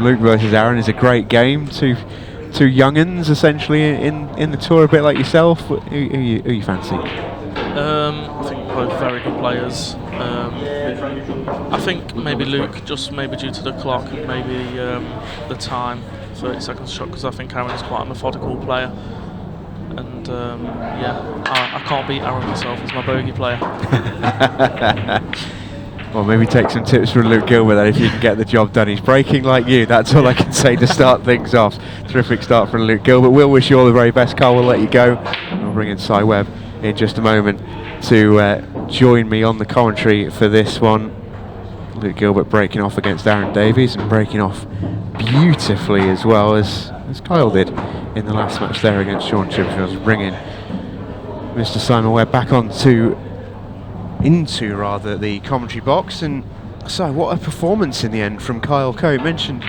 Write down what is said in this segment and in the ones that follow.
Luke versus Aaron is a great game. Two young'uns essentially in the tour, a bit like yourself. Who you fancy? I think both very good players. I think maybe Luke, just maybe due to the clock and maybe the time, 30 seconds shot, because I think Aaron is quite a methodical player. And I can't beat Aaron myself as my bogey player. Well, maybe take some tips from Luke Gilbert then if you can get the job done. He's breaking like you, that's all I can say to start things off. Terrific start from Luke Gilbert. We'll wish you all the very best, Carl. We'll let you go. We'll bring in Cy Webb in just a moment to join me on the commentary for this one. Luke Gilbert breaking off against Aaron Davies and breaking off beautifully as well as Kyle did in the last match there against Sean Chipperfield. Bringing Mr. Simon Webb back into the commentary box. And so what a performance in the end from Kyle Coe. Mentioned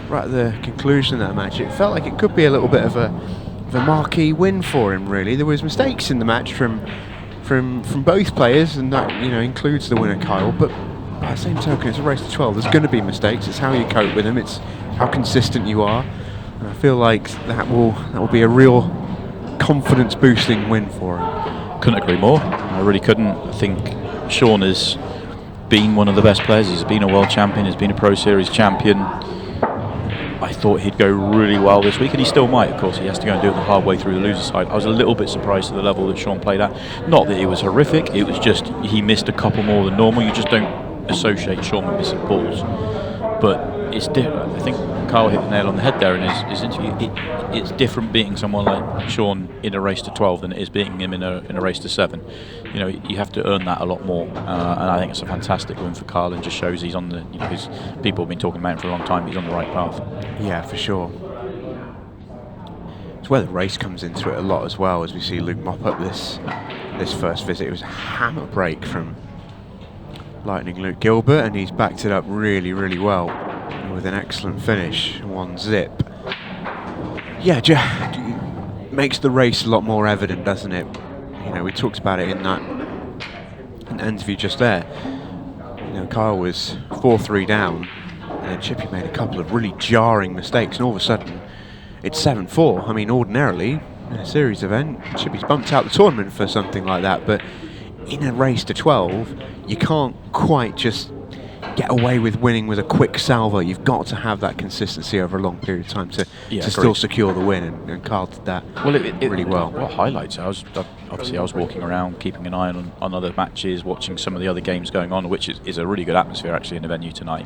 right at the conclusion of that match, it felt like it could be a little bit of a marquee win for him, really. There was mistakes in the match from both players, and that includes the winner Kyle, but by the same token it's a race to 12. There's going to be mistakes. It's how you cope with them, it's how consistent you are, and I feel like that will be a real confidence boosting win for him. Couldn't agree more. I really couldn't. I think Sean has been one of the best players. He's been a world champion, he's been a Pro Series champion. I thought he'd go really well this week, and he still might. Of course, he has to go and do it the hard way through the loser side. I was a little bit surprised at the level that Sean played at. Not that it was horrific, it was just he missed a couple more than normal. You just don't associate Sean with missing balls. But it's different. I think Carl hit the nail on the head there in his interview. It's different beating someone like Sean in a race to 12 than it is beating him in a race to 7. You have to earn that a lot more, and I think it's a fantastic win for Carl, and just shows he's on the. His people have been talking about him for a long time. He's on the right path. Yeah, for sure. It's where the race comes into it a lot as well, as we see Luke mop up this first visit. It was a hammer break from Lightning Luke Gilbert, and he's backed it up really, really well with an excellent finish, 1-zip. Yeah, makes the race a lot more evident, doesn't it? We talked about it in that interview just there. Kyle was 4-3 down, and then Chippy made a couple of really jarring mistakes, and all of a sudden it's 7-4. I mean, ordinarily in a series event, Chippy's bumped out the tournament for something like that, but in a race to 12, you can't quite just get away with winning with a quick salvo. You've got to have that consistency over a long period of time to still secure the win, and Carl did that really well. What highlights? I was walking around, keeping an eye on other matches, watching some of the other games going on, which is a really good atmosphere actually in the venue tonight.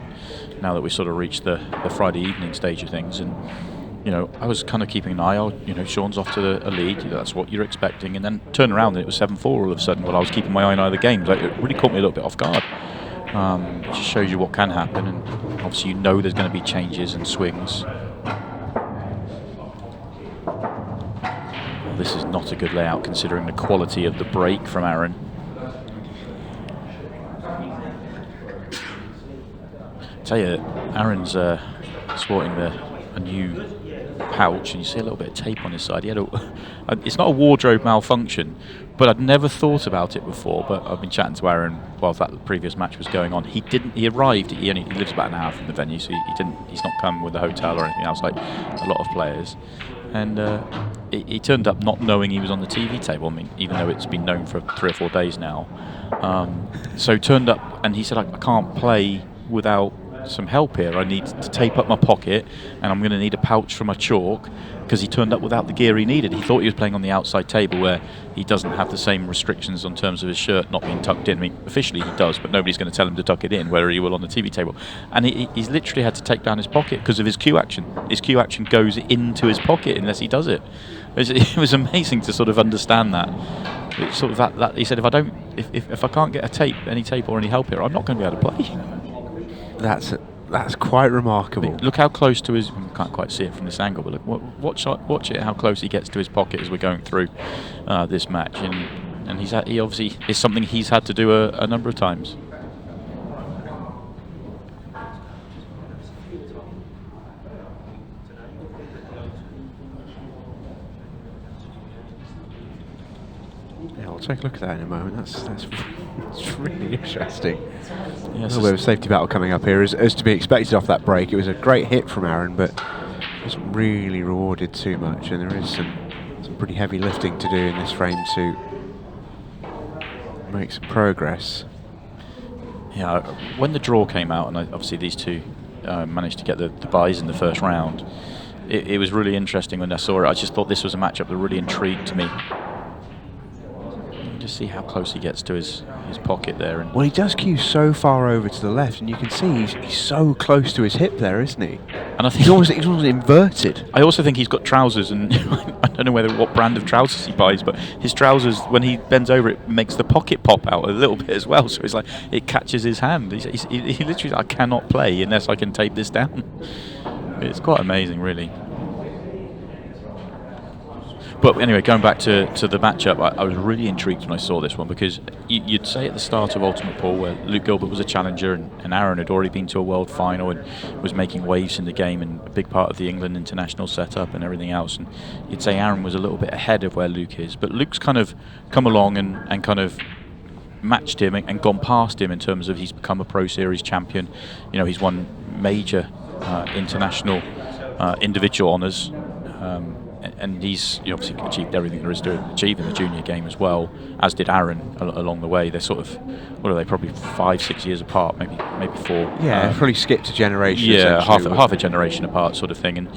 Now that we sort of reached the Friday evening stage of things, and I was kind of keeping an eye out. Sean's off to a lead. That's what you're expecting, and then turn around and it was 7-4 all of a sudden. While I was keeping my eye on other games, it really caught me a little bit off guard. It just shows you what can happen, and obviously there's going to be changes and swings. Well, this is not a good layout considering the quality of the break from Aaron. I tell you, Aaron's sporting a new pouch, and you see a little bit of tape on his side. He had it's not a wardrobe malfunction, but I'd never thought about it before. But I've been chatting to Aaron while that previous match was going on. He arrived. He lives about an hour from the venue, so he's not come with a hotel or anything else like a lot of players. And he turned up not knowing he was on the TV table. I mean, even though it's been known for 3 or 4 days now. So turned up, and he said, I can't play without some help here. I need to tape up my pocket, and I'm going to need a pouch for my chalk, because he turned up without the gear he needed. He thought he was playing on the outside table where he doesn't have the same restrictions on terms of his shirt not being tucked in. I mean, officially he does, but nobody's going to tell him to tuck it in, where he will on the TV table. And he's literally had to take down his pocket because of his cue action. His cue action goes into his pocket unless he does it. It was amazing to sort of understand that. It's sort of that he said, if I can't get any tape or any help here, I'm not going to be able to play. That's quite remarkable. I mean, look how close to his. You can't quite see it from this angle, but look, watch it. How close he gets to his pocket as we're going through this match, and he obviously is something he's had to do a number of times. take a look at that in a moment. That's really interesting. Yes, A little bit of a safety battle coming up here, as to be expected off that break. It was a great hit from Aaron, but wasn't really rewarded too much, and there is some pretty heavy lifting to do in this frame to make some progress. Yeah, when the draw came out, and obviously these two managed to get the buys in the first round, it was really interesting when I saw it. I just thought this was a matchup that really intrigued me. Just see how close he gets to his pocket there. And well, he does cue so far over to the left, and you can see he's so close to his hip there, isn't he? And I think he's almost inverted. I also think he's got trousers, and I don't know what brand of trousers he buys, but his trousers, when he bends over, it makes the pocket pop out a little bit as well. So it's like it catches his hand. He literally, I cannot play unless I can tape this down. It's quite amazing, really. But anyway, going back to the matchup, I was really intrigued when I saw this one, because you'd say at the start of Ultimate Pool, where Luke Gilbert was a challenger and Aaron had already been to a world final and was making waves in the game and a big part of the England international setup and everything else, and you'd say Aaron was a little bit ahead of where Luke is. But Luke's kind of come along and kind of matched him and gone past him in terms of he's become a Pro Series champion. You know, he's won major international individual honours. And he's obviously achieved everything there is to achieve in the junior game as well, as did Aaron along the way. They're sort of, what are they, probably 5-6 years apart, maybe 4. Yeah, probably skipped a generation. Yeah, half a generation apart, sort of thing. And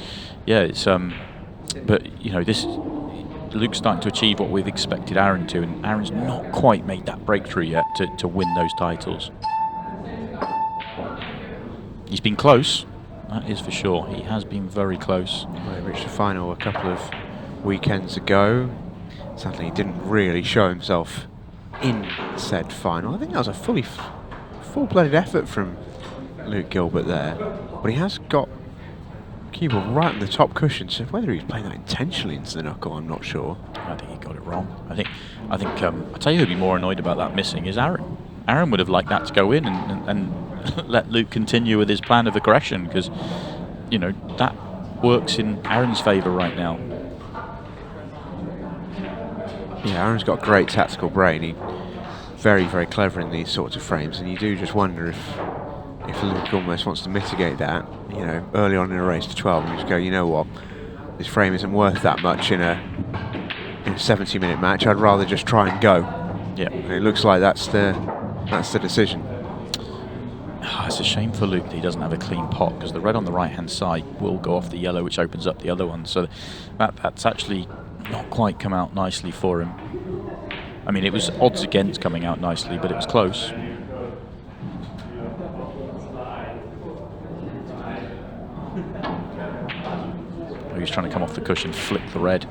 yeah, it's but you know, this Luke's starting to achieve what we've expected Aaron to, and Aaron's not quite made that breakthrough yet to win those titles. He's been close. That is for sure. He has been very close. Well, he reached the final a couple of weekends ago. Sadly, he didn't really show himself in said final. I think that was a full-blooded effort from Luke Gilbert there. But he has got cue ball right on the top cushion, so whether he's playing that intentionally into the knuckle, I'm not sure. I think he got it wrong. I think I tell you who'd be more annoyed about that missing is Aaron. Aaron would have liked that to go in and let Luke continue with his plan of aggression, because, you know, that works in Aaron's favour right now. Yeah, Aaron's got a great tactical brain. He's very, very clever in these sorts of frames, and you do just wonder if Luke almost wants to mitigate that, you know, early on in a race to 12, and just go, you know what, this frame isn't worth that much in a 70-minute match. I'd rather just try and go. Yeah, and it looks like that's the decision. It's a shame for Luke that he doesn't have a clean pot, because the red on the right-hand side will go off the yellow, which opens up the other one. So that's actually not quite come out nicely for him. I mean, it was odds against coming out nicely, but it was close. He was trying to come off the cushion, flick the red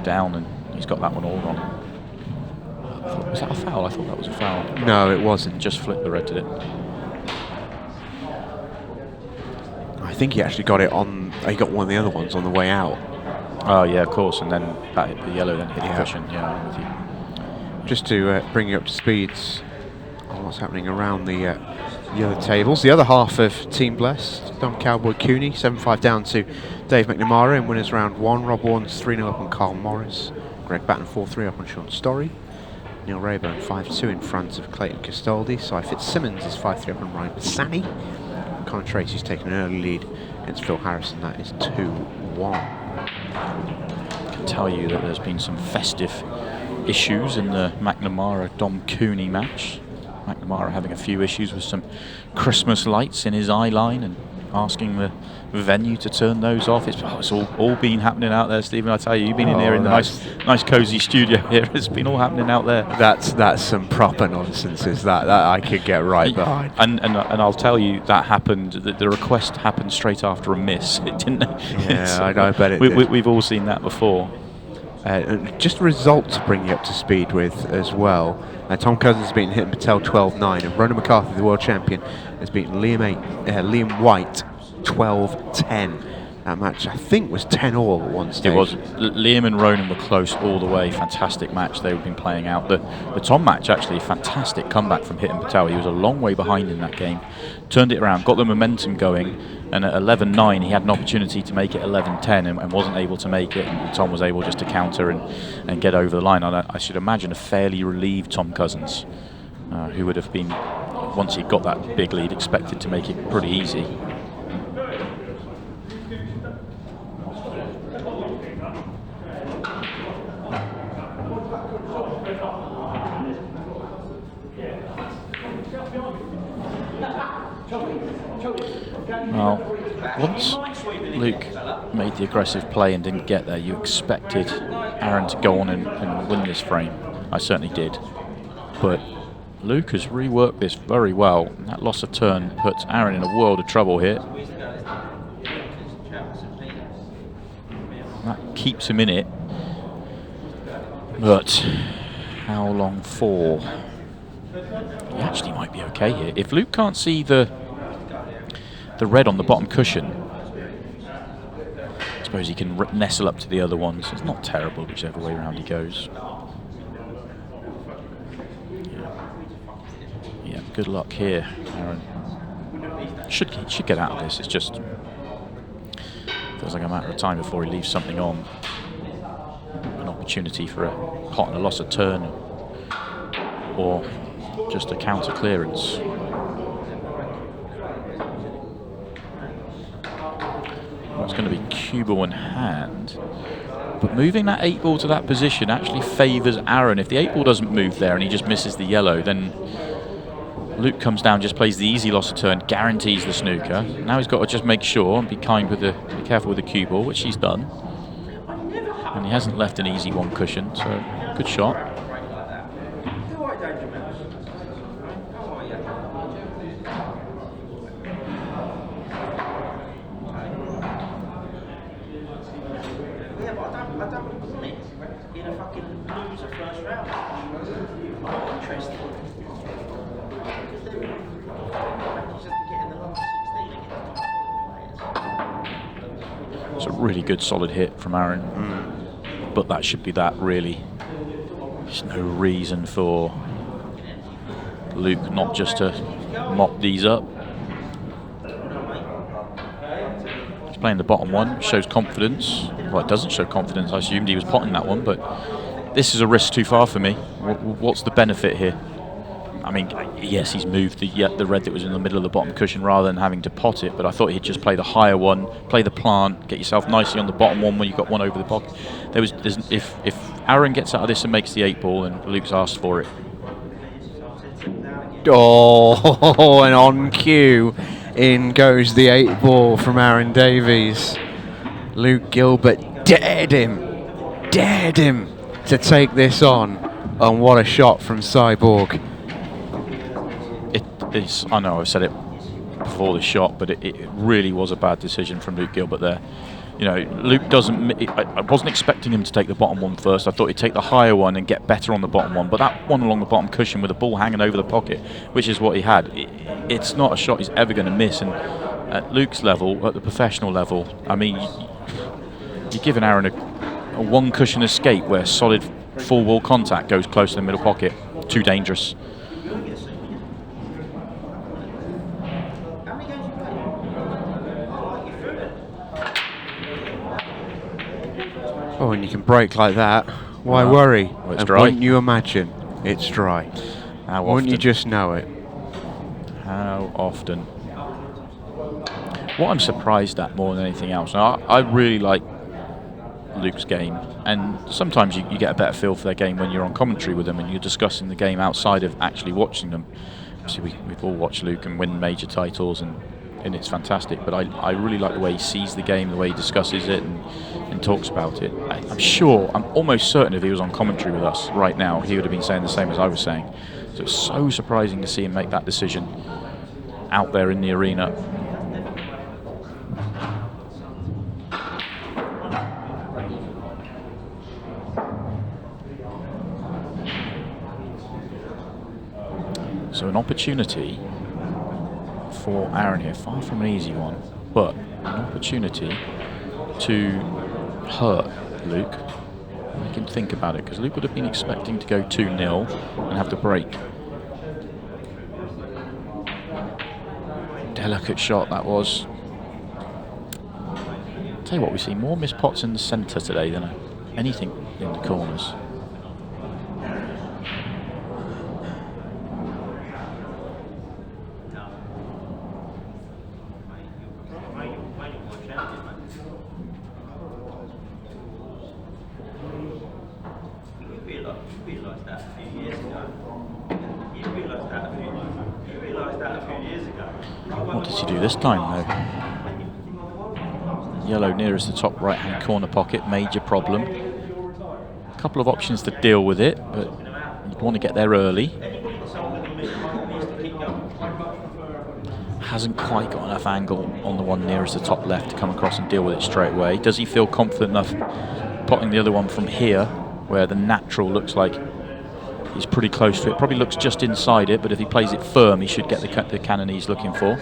down, and he's got that one all wrong. Was that a foul? I thought that was a foul. No, it wasn't. Just flicked the red, did it? I think he actually got it on. He got one of the other ones on the way out. Oh yeah, of course, and then that hit the yellow, then hit the cushion. Yeah, I'm with you. Just to bring you up to speed on what's happening around the other tables. The other half of Team Blessed, Dom Cowboy Cooney, 7-5 down to Dave McNamara in winners round 1. Rob Warnes 3-0 up on Carl Morris. Greg Batten 4-3 up on Sean Story. Neil Rayburn 5-2 in front of Clayton Castaldi. Cy Fitzsimmons is 5-3 up on Ryan Pisani. Conor Tracy's taken an early lead against Phil Harrison. That is 2-1. I can tell you that there's been some festive issues in the McNamara-Dom Cooney match. McNamara having a few issues with some Christmas lights in his eye line and asking the venue to turn those off. It's all been happening out there, Stephen. I tell you, you've been in here in the nice cosy studio here. It's been all happening out there. That's some proper nonsense. Is that I could get right behind. And I'll tell you, that happened. The request happened straight after a miss. It didn't. Yeah, I bet it did. We've all seen that before. Just a result to bring you up to speed with as well. Tom Cousins has beaten Hitton Patel 12-9, and Ronan McCarthy, the world champion, has beaten Liam White 12-10. That match, I think, was 10-all at one stage. It was. Liam and Ronan were close all the way. Fantastic match they've been playing out. The Tom match, actually, fantastic comeback from Hitan Patel. He was a long way behind in that game. Turned it around, got the momentum going, and at 11-9 he had an opportunity to make it 11-10 and wasn't able to make it. And Tom was able just to counter and get over the line. And I should imagine a fairly relieved Tom Cousins, who would have been, once he got that big lead, expected to make it pretty easy. Well, once Luke made the aggressive play and didn't get there, you expected Aaron to go on and win this frame. I certainly did. But Luke has reworked this very well. And that loss of turn puts Aaron in a world of trouble here. That keeps him in it. But how long for? He actually might be okay here. If Luke can't see the red on the bottom cushion, I suppose he can nestle up to the other one, so it's not terrible whichever way around he goes. Yeah, good luck here, Aaron. Should get out of this. It's just feels like a matter of time before he leaves something on. An opportunity for a pot and a loss of turn, or just a counter clearance. It's going to be cue ball in hand, but moving that 8-ball to that position actually favours Aaron. If the 8-ball doesn't move there and he just misses the yellow, then Luke comes down, just plays the easy loss of turn, guarantees the snooker. Now he's got to just make sure and be careful with the cue ball, which he's done. And he hasn't left an easy one cushion, so good shot. It's a really good solid hit from Aaron, but that should be that really. There's no reason for Luke not just to mop these up. He's playing the bottom one, shows confidence. Well, it doesn't show confidence. I assumed he was potting that one, but this is a risk too far for me. What's the benefit here? I mean, yes, he's moved the red that was in the middle of the bottom cushion rather than having to pot it, but I thought he'd just play the higher one, play the plant, get yourself nicely on the bottom one when you've got one over the pocket. If Aaron gets out of this and makes the 8-ball, and Luke's asked for it. Oh, and on cue, in goes the 8-ball from Aaron Davies. Luke Gilbert dared him to take this on, and what a shot from Cyborg. I know I've said it before the shot, but it really was a bad decision from Luke Gilbert there. You know, Luke doesn't. I wasn't expecting him to take the bottom one first. I thought he'd take the higher one and get better on the bottom one. But that one along the bottom cushion with the ball hanging over the pocket, which is what he had, it's not a shot he's ever going to miss. And at Luke's level, at the professional level, I mean, you're giving Aaron a one cushion escape where solid full wall contact goes close to the middle pocket. Too dangerous. Oh, and you can break like that. Why worry? Well, it's and dry. wouldn't you imagine it's dry? How Wouldn't often? you just know it? How often? What I'm surprised at more than anything else, now I really like Luke's game, and sometimes you get a better feel for their game when you're on commentary with them and you're discussing the game outside of actually watching them. Obviously, we've all watched Luke and win major titles, and it's fantastic, but I really like the way he sees the game, the way he discusses it and talks about it. I'm almost certain if he was on commentary with us right now, he would have been saying the same as I was saying. So it's so surprising to see him make that decision out there in the arena. So an opportunity for Aaron here, far from an easy one, but an opportunity to hurt Luke. Make him think about it, because Luke would have been expecting to go 2-0 and have the break. Delicate shot that was. Tell you what, we see more missed pots in the centre today than anything in the corners. What does he do this time, though? Yellow nearest the top right-hand corner pocket, major problem. A couple of options to deal with it, but you'd want to get there early. Hasn't quite got enough angle on the one nearest the top left to come across and deal with it straight away. Does he feel confident enough potting the other one from here, where the natural looks like he's pretty close to it? Probably looks just inside it, but if he plays it firm, he should get the cannon he's looking for.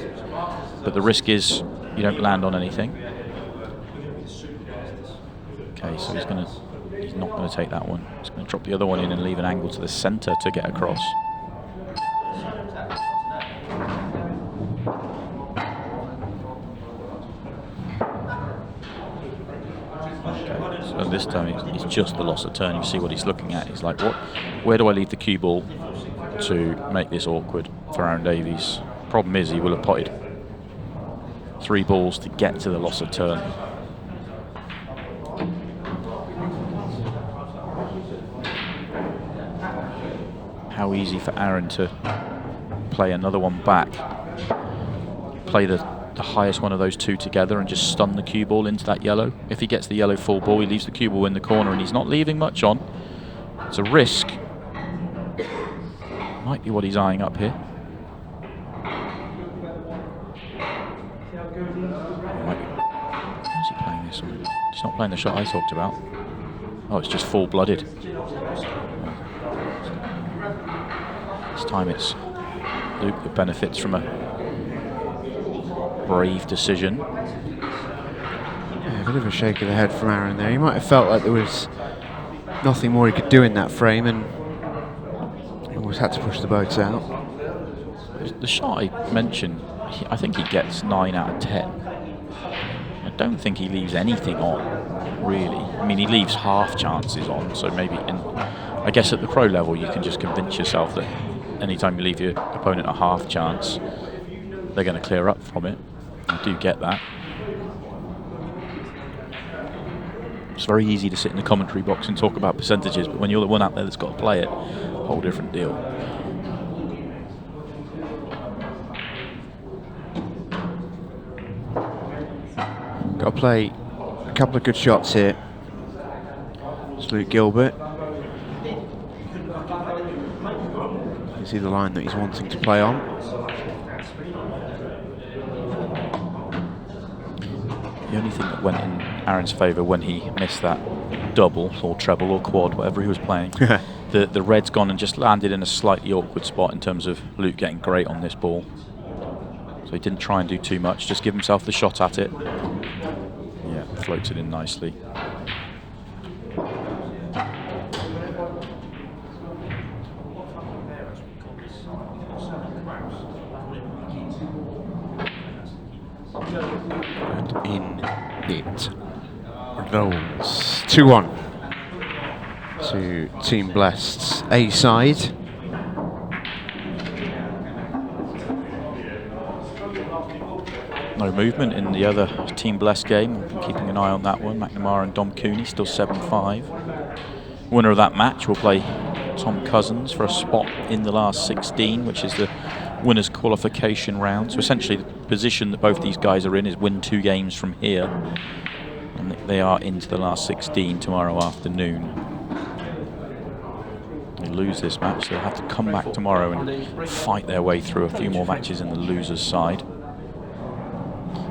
But the risk is you don't land on anything. Okay, so he's not going to take that one. He's going to drop the other one in and leave an angle to the centre to get across. Okay, so this time it's just the loss of turn. You see what he's looking at. He's like, where do I leave the cue ball to make this awkward for Aaron Davies? Problem is, he will have potted 3 balls to get to the loss of turn. How easy for Aaron to play another one back, play the highest one of those 2 together and just stun the cue ball into that yellow. If he gets the yellow full ball, he leaves the cue ball in the corner and he's not leaving much on. It's a risk. Might be what he's eyeing up here. How's he playing this one? He's not playing the shot I talked about. Oh, it's just full-blooded. This time it's Luke that benefits from a brave decision. Yeah, a bit of a shake of the head from Aaron there. He might have felt like there was nothing more he could do in that frame and almost had to push the boats out. The shot I mentioned, I think he gets 9 out of 10. I don't think he leaves anything on, really. I mean, he leaves half chances on, so maybe I guess at the pro level you can just convince yourself that anytime you leave your opponent a half chance, they're going to clear up from it. I do get that. It's very easy to sit in the commentary box and talk about percentages, but when you're the one out there that's got to play it, a whole different deal. Got to play a couple of good shots here. It's Luke Gilbert. You see the line that he's wanting to play on. The only thing that went in Aaron's favour when he missed that double or treble or quad, whatever he was playing, the red's gone and just landed in a slightly awkward spot in terms of Luke getting great on this ball. So he didn't try and do too much, just give himself the shot at it. Yeah, floats it in nicely. And in it rolls. 2-1 to Team Blessed's A side. No movement in the other Team Blessed game. I'm keeping an eye on that one. McNamara and Dom Cooney still 7-5. Winner of that match will play Tom Cousins for a spot in the last 16, which is the winners qualification round. So essentially the position that both these guys are in is win 2 games from here, and they are into the last 16 tomorrow afternoon. They lose this match, they'll have to come back tomorrow and fight their way through a few more matches in the losers side.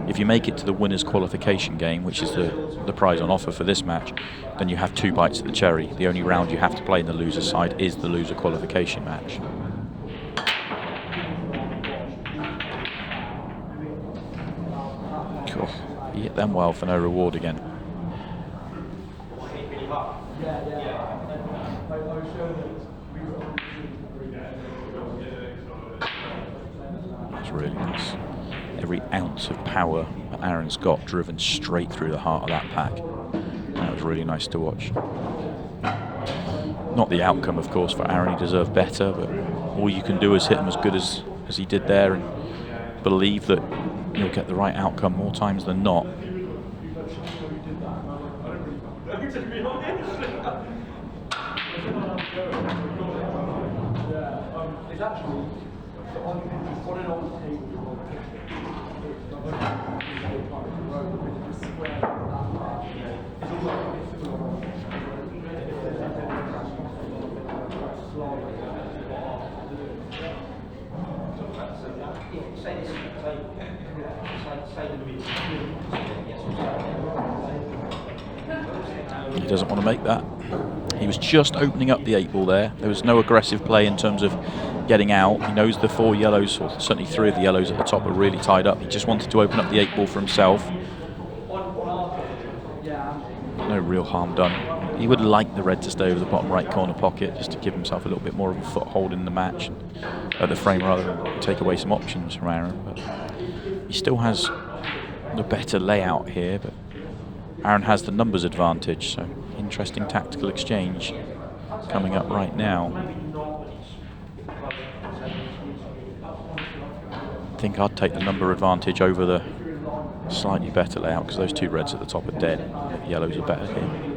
If you make it to the winners qualification game, which is the prize on offer for this match, then you have 2 bites at the cherry. The only round you have to play in the loser side is the loser qualification match. He hit them well for no reward again. That's really nice. Every ounce of power that Aaron's got driven straight through the heart of that pack. That was really nice to watch. Not the outcome, of course, for Aaron. He deserved better, but all you can do is hit him as good as he did there and believe that you'll get the right outcome more times than not. He doesn't want to make that. He was just opening up the 8 ball there. There was no aggressive play in terms of getting out. He knows the 4 yellows, or certainly 3 of the yellows at the top, are really tied up. He just wanted to open up the 8 ball for himself. No real harm done. He would like the red to stay over the bottom right corner pocket just to give himself a little bit more of a foothold in the match, the frame rather, and take away some options from Aaron. But he still has the better layout here, but Aaron has the numbers advantage, so interesting tactical exchange coming up right now. I think I'd take the number advantage over the slightly better layout, because those 2 reds at the top are dead. The yellows are better here.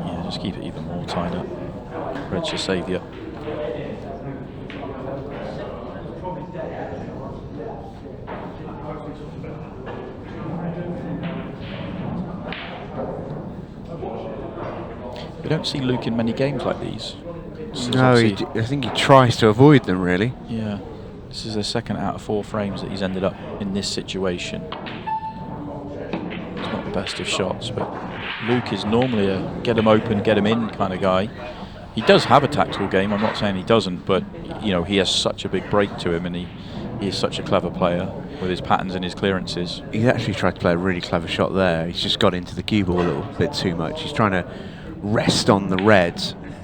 Yeah, just keep it even more tied up. Red's your saviour. We don't see Luke in many games like these. No, I think he tries to avoid them, really. Yeah, this is the 2nd out of 4 frames that he's ended up in this situation. It's not the best of shots, but Luke is normally a get him open, get him in kind of guy. He does have a tactical game, I'm not saying he doesn't, but you know, he has such a big break to him, and he is such a clever player with his patterns and his clearances. He's actually tried to play a really clever shot there. He's just got into the cue ball a little bit too much. He's trying to rest on the red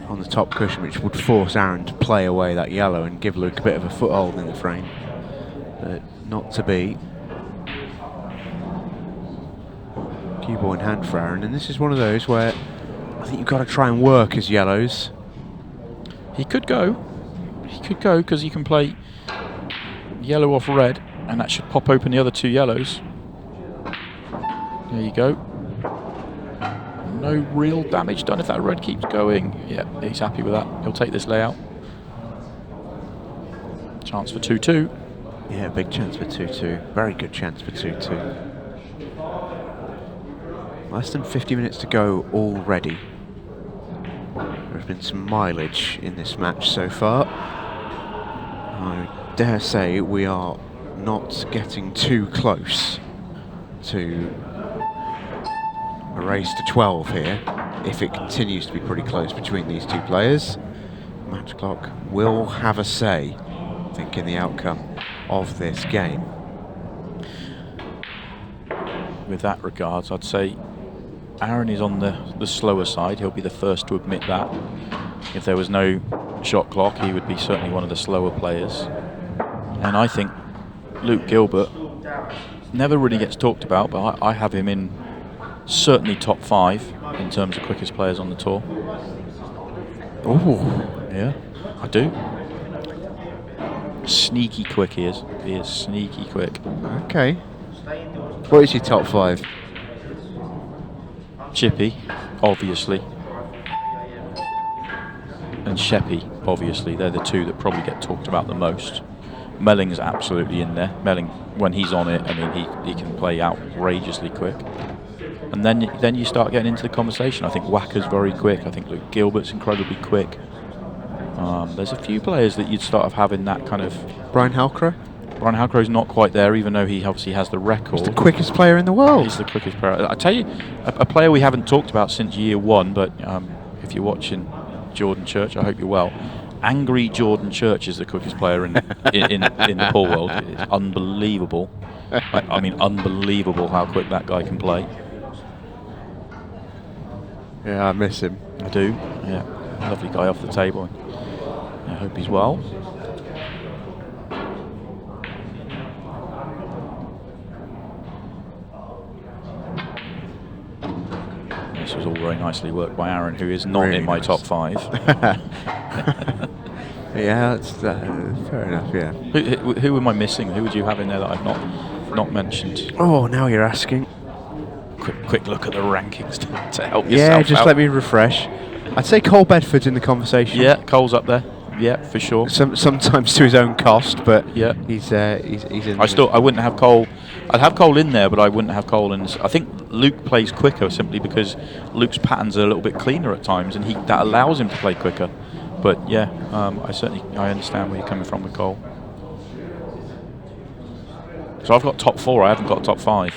on the top cushion, which would force Aaron to play away that yellow and give Luke a bit of a foothold in the frame. But not to be. Cue ball in hand for Aaron, and this is one of those where I think you've got to try and work as yellows. He could go, because he can play yellow off red, and that should pop open the other 2 yellows. There you go. No real damage done if that red keeps going. Yeah, he's happy with that. He'll take this layout. Chance for 2-2. Yeah, big chance for 2-2. Very good chance for 2-2. Less than 50 minutes to go already. There's been some mileage in this match so far. I dare say we are not getting too close to a race to 12 here, if it continues to be pretty close between these 2 players. Match clock will have a say, I think, in the outcome of this game. With that regards, I'd say Aaron is on the slower side. He'll be the first to admit that. If there was no shot clock, he would be certainly one of the slower players. And I think Luke Gilbert never really gets talked about, but I have him in certainly top 5 in terms of quickest players on the tour. Oh, yeah, I do. Sneaky quick he is. He is sneaky quick. Okay. What is your top 5? Chippy, obviously. And Sheppy. obviously. They're the two that probably get talked about the most. Melling's absolutely in there. Melling, when he's on it, I mean, he can play outrageously quick. And then you start getting into the conversation. I think Wacker's very quick. I think Luke Gilbert's incredibly quick. There's a few players that you'd start of having that kind of... Brian Halcrow? Brian Halcrow's not quite there, even though he obviously has the record. He's the quickest player in the world. He's the quickest player. I tell you, a player we haven't talked about since year one, but if you're watching Jordan Church, I hope you're well. Angry Jordan Church is the quickest player in the pool world. It's unbelievable. I mean, unbelievable how quick that guy can play. Yeah, I miss him. I do. Yeah, lovely guy off the table. I hope he's well. This was all very nicely worked by Aaron, who is not really in my nice. top 5. Yeah, that's fair enough. Yeah. Who am I missing? Who would you have in there that I've not mentioned? Oh, now you're asking. Quick look at the rankings to help yourself Yeah, just out. let me refresh. I'd say Cole Bedford's in the conversation. Yeah, Cole's up there. Yeah, for sure. Sometimes to his own cost, but yeah, he's in. I wouldn't have Cole. I'd have Cole in there, but I wouldn't have Cole in. I think Luke plays quicker simply because Luke's patterns are a little bit cleaner at times, and that allows him to play quicker. But yeah, I understand where you're coming from with Cole. So I've got top 4. I haven't got top 5.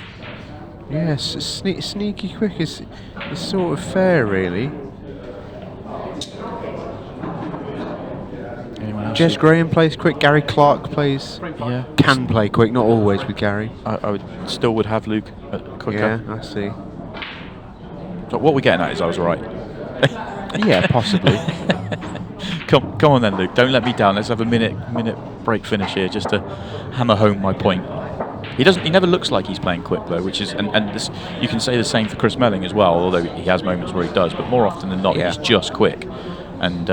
Yes, sneaky quick is sort of fair, really. Jez Graham plays quick. Gary Clark can play quick, not always with Gary. I would have Luke quicker. Yeah, I see. So what we're getting at is I was right. Yeah, possibly. Come on then, Luke. Don't let me down. Let's have a minute break finish here just to hammer home my point. He never looks like he's playing quick though, which is and this, you can say the same for Chris Melling as well, although he has moments where he does, but more often than not he's just quick. And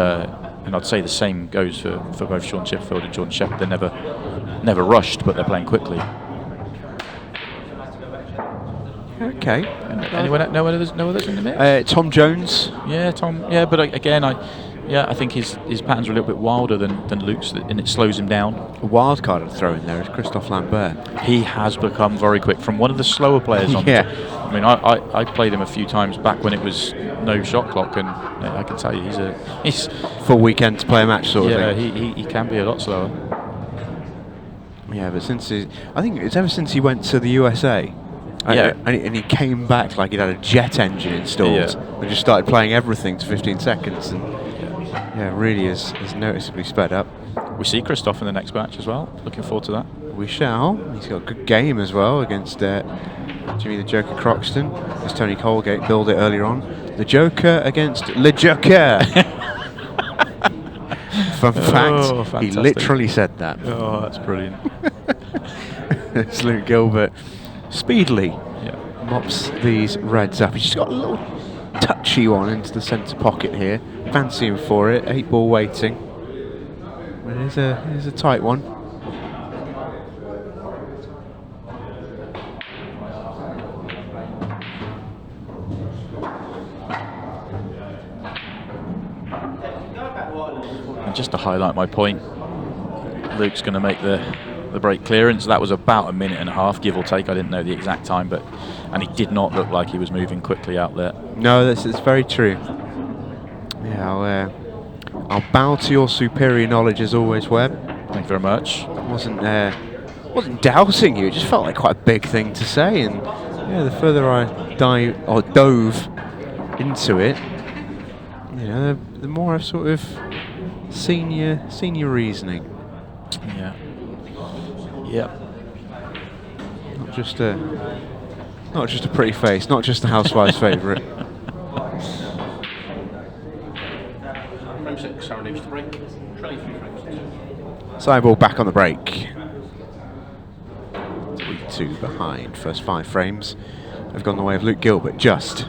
I'd say the same goes for both Sean Chipperfield and Jordan Shepherd. They're never rushed, but they're playing quickly. Okay. No others in the mix? Tom Jones. Yeah, Tom. Yeah, but again, I think his patterns are a little bit wilder than Luke's, and it slows him down. A wild card I'd throw in there is Christophe Lambert. He has become very quick from one of the slower players on. Yeah. I mean, I played him a few times back when it was no shot clock, and I can tell you he's full weekend to play a match sort of thing. Yeah, he can be a lot slower. Yeah, but I think it's ever since he went to the USA. And he came back like he'd had a jet engine installed and just started playing everything to 15 seconds and really is noticeably sped up. We see Christophe in the next match as well. Looking forward to that. We shall. He's got a good game as well against Jimmy the Joker Croxton. As Tony Colgate billed it earlier on. The Joker against Le Joker. Fun fact, he literally said that. Oh, that's brilliant. It's Luke Gilbert. Speedily mops these Reds up. He's just got a little touchy one into the centre pocket here. Fancy him for it. 8-ball waiting. But it is a tight one. And just to highlight my point, Luke's going to make the break clearance. That was about a minute and a half, give or take. I didn't know the exact time, and he did not look like he was moving quickly out there. No, this is very true. Yeah, I'll bow to your superior knowledge as always, Webb. Thank you very much. Wasn't doubting you. It just felt like quite a big thing to say, and the further I dove into it, the more I've sort of seen your reasoning. Yeah. Yep. Not just a pretty face, not just a housewife's favourite. Frame 6, Aaron Davies to break. Trailing 3 frames. Sideball back on the break. 3-2 behind. First 5 frames have gone the way of Luke Gilbert, just.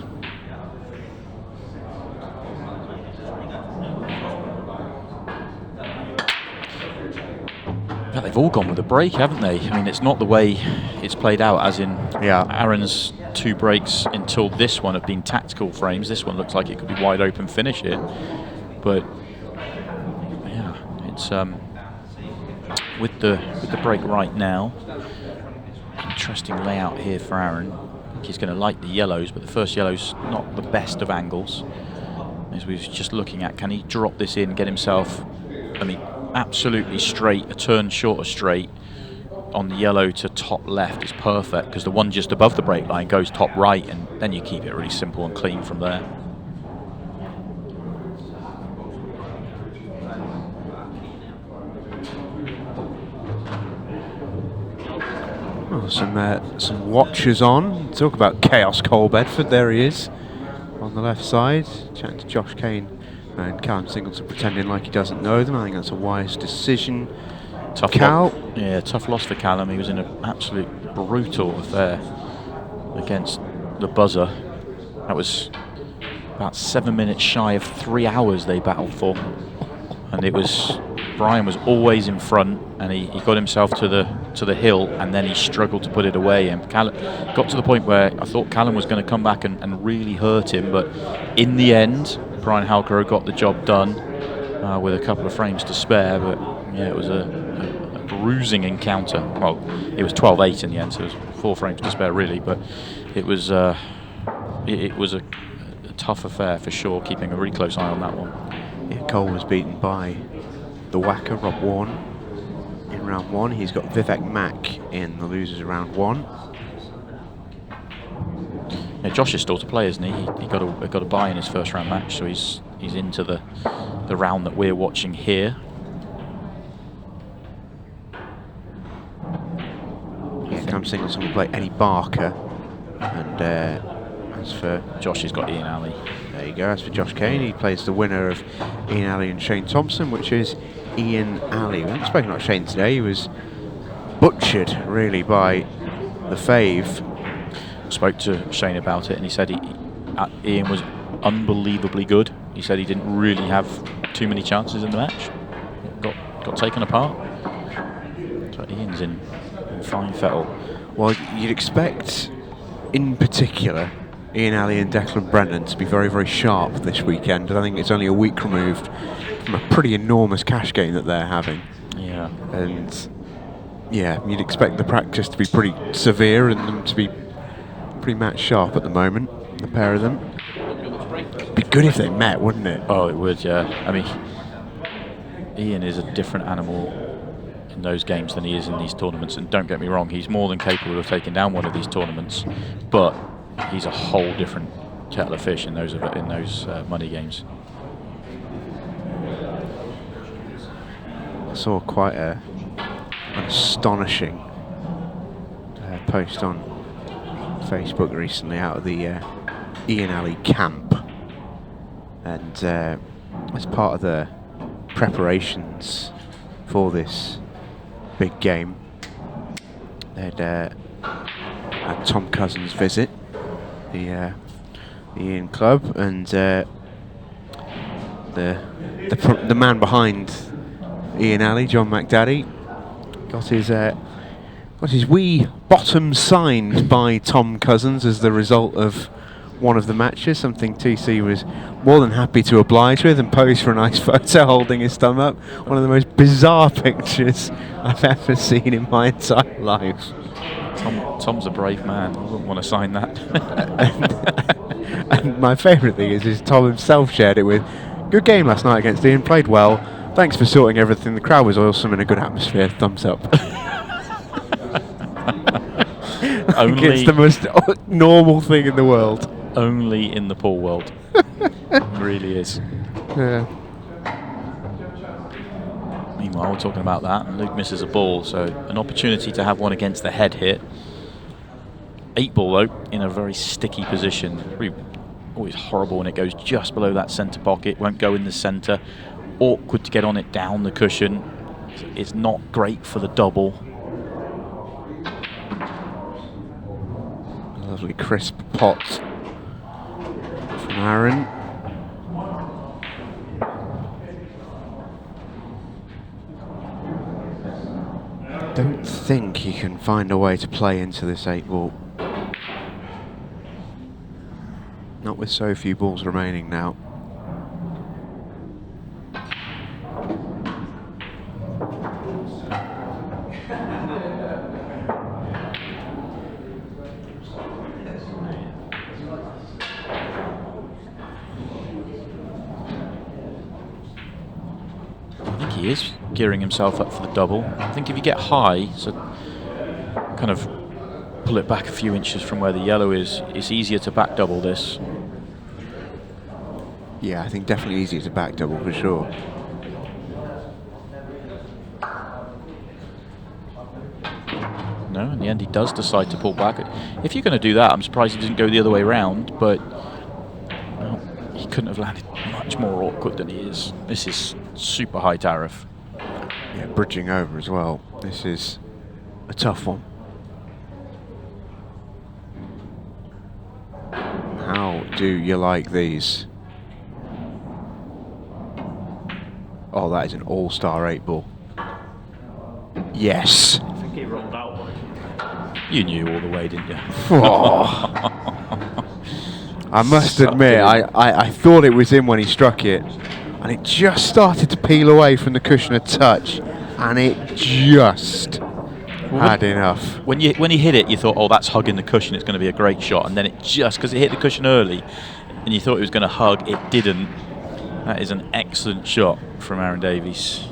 They've all gone with a break, haven't they? I mean, it's not the way it's played out, as in Aaron's 2 breaks until this one have been tactical frames. This one looks like it could be wide open finish here. But It's with the break right now. Interesting layout here for Aaron. I think he's going to like the yellows, but the first yellow's not the best of angles. As we was just looking at, can he drop this in, get himself, I mean, absolutely straight, a turn short of straight on the yellow to top left is perfect, because the one just above the break line goes top right, and then you keep it really simple and clean from there. Oh, some watchers on. Talk about chaos, Cole Bedford. There he is on the left side, chatting to Josh Kane and Callum Singleton, pretending like he doesn't know them. I think that's a wise decision. Tough tough loss for Callum. He was in an absolute brutal affair against the buzzer. That was about 7 minutes shy of 3 hours they battled for, and it was Brian was always in front, and he got himself to the hill, and then he struggled to put it away. And Callum got to the point where I thought Callum was going to come back and really hurt him, but in the end, Brian Halcrow got the job done with a couple of frames to spare. But yeah, it was a bruising encounter. Well, it was 12-8 in the end, so it was 4 frames to spare really, but it was a tough affair for sure, keeping a really close eye on that one. Yeah, Cole was beaten by the whacker, Rob Warren, in round 1. He's got Vivek Mack in the losers of round 1. Yeah, Josh is still to play, isn't he? He got a bye in his first round match, so he's into the round that we're watching here. Yeah, Cam Singleton will play Eddie Barker, and as for Josh, he's got Ian Alley. There you go. As for Josh Kane, he plays the winner of Ian Alley and Shane Thompson, which is Ian Alley. We haven't spoken about Shane today. He was butchered, really, by the fave. Spoke to Shane about it, and he said Ian was unbelievably good. He said he didn't really have too many chances in the match. Got taken apart. So Ian's in fine fettle. Well, you'd expect, in particular, Ian Alley and Declan Brennan to be very, very sharp this weekend. I think it's only a week removed from a pretty enormous cash game that they're having. Yeah. And yeah, you'd expect the practice to be pretty severe and them to be pretty match sharp at the moment, the pair of them. It'd be good if they met, wouldn't it? Oh, it would, yeah. I mean, Ian is a different animal in those games than he is in these tournaments, and don't get me wrong, he's more than capable of taking down one of these tournaments, but he's a whole different kettle of fish in those money games. I saw quite an astonishing post on Facebook recently out of the Ian Alley camp, and as part of the preparations for this big game, they'd had Tom Cousins visit the Ian Club, and the man behind Ian Alley, John McDaddy, got his wee bottom signed by Tom Cousins as the result of one of the matches, something TC was more than happy to oblige with and pose for a nice photo holding his thumb up. One of the most bizarre pictures I've ever seen in my entire life. Tom's a brave man. I wouldn't want to sign that. and my favourite thing is Tom himself shared it with, "Good game last night against Ian, played well. Thanks for sorting everything. The crowd was awesome and a good atmosphere. Thumbs up." It's the most normal thing in the world. Only in the pool world. It really is. Yeah. Meanwhile, we're talking about that, and Luke misses a ball, so an opportunity to have one against the head hit. 8 ball though, in a very sticky position. Really, always horrible when it goes just below that centre pocket, won't go in the centre. Awkward to get on it down the cushion. It's not great for the double. A lovely crisp pot from Aaron. Don't think he can find a way to play into this 8 ball. Not with so few balls remaining now. He is gearing himself up for the double. I think if you get high, so kind of pull it back a few inches from where the yellow is, it's easier to back double this. Yeah, I think definitely easier to back double for sure. No, in the end he does decide to pull back. If you're going to do that, I'm surprised he didn't go the other way round, but well, he couldn't have landed much more awkward than he is. This is super high tariff. Yeah, bridging over as well. This is a tough one. How do you like these? Oh, that is an all-star 8-ball. Yes. I think he rolled out. You knew all the way, didn't you? Oh. I must admit, I thought it was in when he struck it, and it just started to peel away from the cushion a touch, and it just had enough. When he hit it, you thought, oh, that's hugging the cushion, it's going to be a great shot, and then it just, because it hit the cushion early, and you thought it was going to hug, it didn't. That is an excellent shot from Aaron Davies.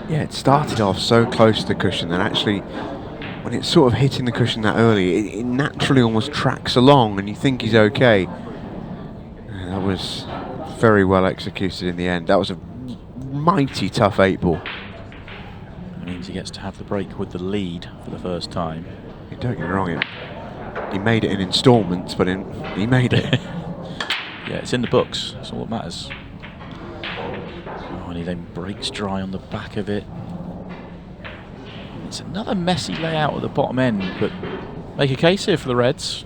Yeah, it started off so close to the cushion, and actually, when it's sort of hitting the cushion that early, it naturally almost tracks along, and you think he's okay. Yeah, that was very well executed in the end. That was a mighty tough 8-ball. It means he gets to have the break with the lead for the first time. Don't get me wrong, he made it in installments, but he made it. Yeah, it's in the books. That's all that matters. Oh, and he then breaks dry on the back of it. It's another messy layout at the bottom end, but make a case here for the Reds.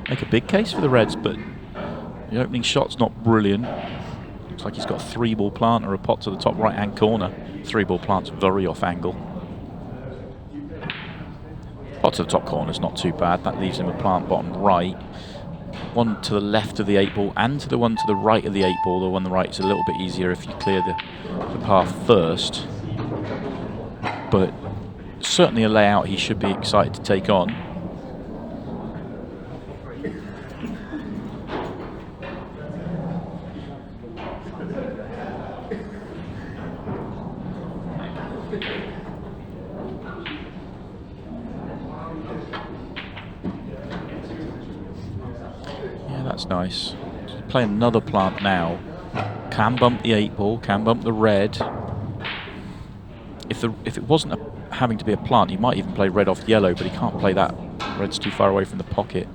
Make a big case for the Reds, but the opening shot's not brilliant. Looks like he's got a 3-ball plant or a pot to the top right-hand corner. 3-ball plant's very off angle. Pot to the top corner's not too bad. That leaves him a plant bottom right. One to the left of the 8-ball and to the one to the right of the 8-ball. The one on the right is a little bit easier if you clear the path first. But certainly a layout he should be excited to take on. That's nice. Play another plant now. Can bump the 8-ball, can bump the red. If it wasn't having to be a plant, he might even play red off yellow, but he can't play that. Red's too far away from the pocket.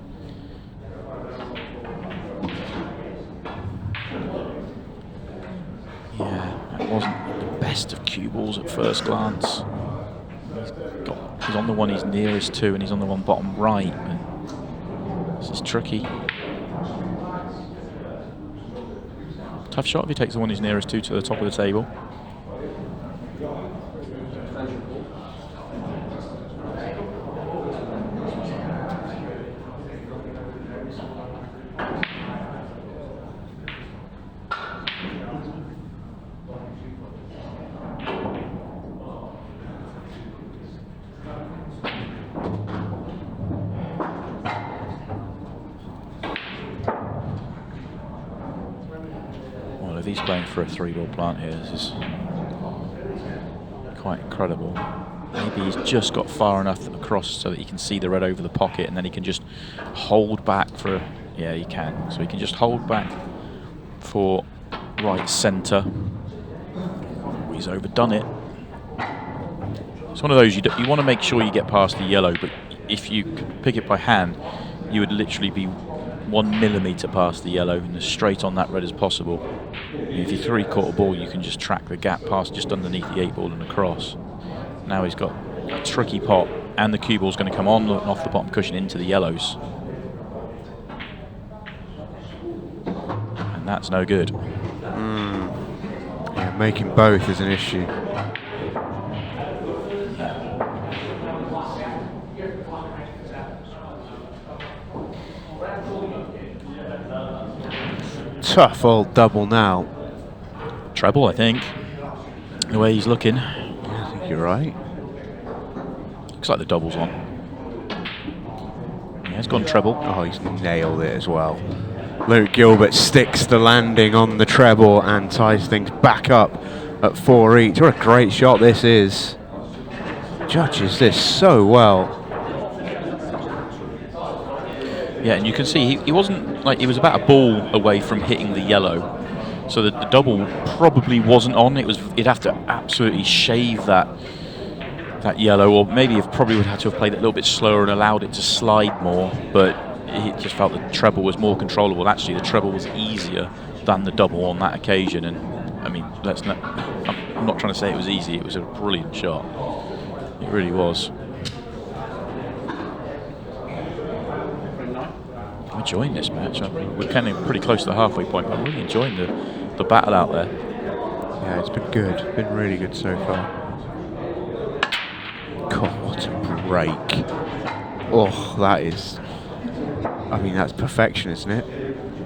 Yeah, that wasn't the best of cue balls at first glance. He's on the one he's nearest to, and he's on the one bottom right. This is tricky. Tough shot if he takes the one he's nearest to the top of the table. He's playing for a 3-ball plant here. This is quite incredible. Maybe he's just got far enough across so that he can see the red over the pocket, and then he can just hold back for... Yeah, he can. So he can just hold back for right centre. He's overdone it. It's one of those, you want to make sure you get past the yellow, but if you pick it by hand, you would literally be 1 millimetre past the yellow and as straight on that red as possible. If you 3/4 ball, you can just track the gap past just underneath the 8-ball and across. Now he's got a tricky pot, and the cue ball's going to come on and off the bottom cushion into the yellows. And that's no good. Yeah, making both is an issue. Tough old double now. Treble, I think. The way he's looking. Yeah, I think you're right. Looks like the double's on. has gone treble. Oh, he's nailed it as well. Luke Gilbert sticks the landing on the treble and ties things back up at 4 each. What a great shot this is. Judges this so well. Yeah, and you can see he wasn't like, he was about a ball away from hitting the yellow, so the double probably wasn't on. He'd have to absolutely shave that yellow, or maybe he probably would have to have played it a little bit slower and allowed it to slide more. But he just felt the treble was more controllable. Actually, the treble was easier than the double on that occasion. And I mean, I'm not trying to say it was easy. It was a brilliant shot. It really was. I'm enjoying this match. We're kind of pretty close to the halfway point, but I'm really enjoying the battle out there. Yeah, it's been good. It's been really good so far. God, what a break. Oh, that is... I mean, that's perfection, isn't it?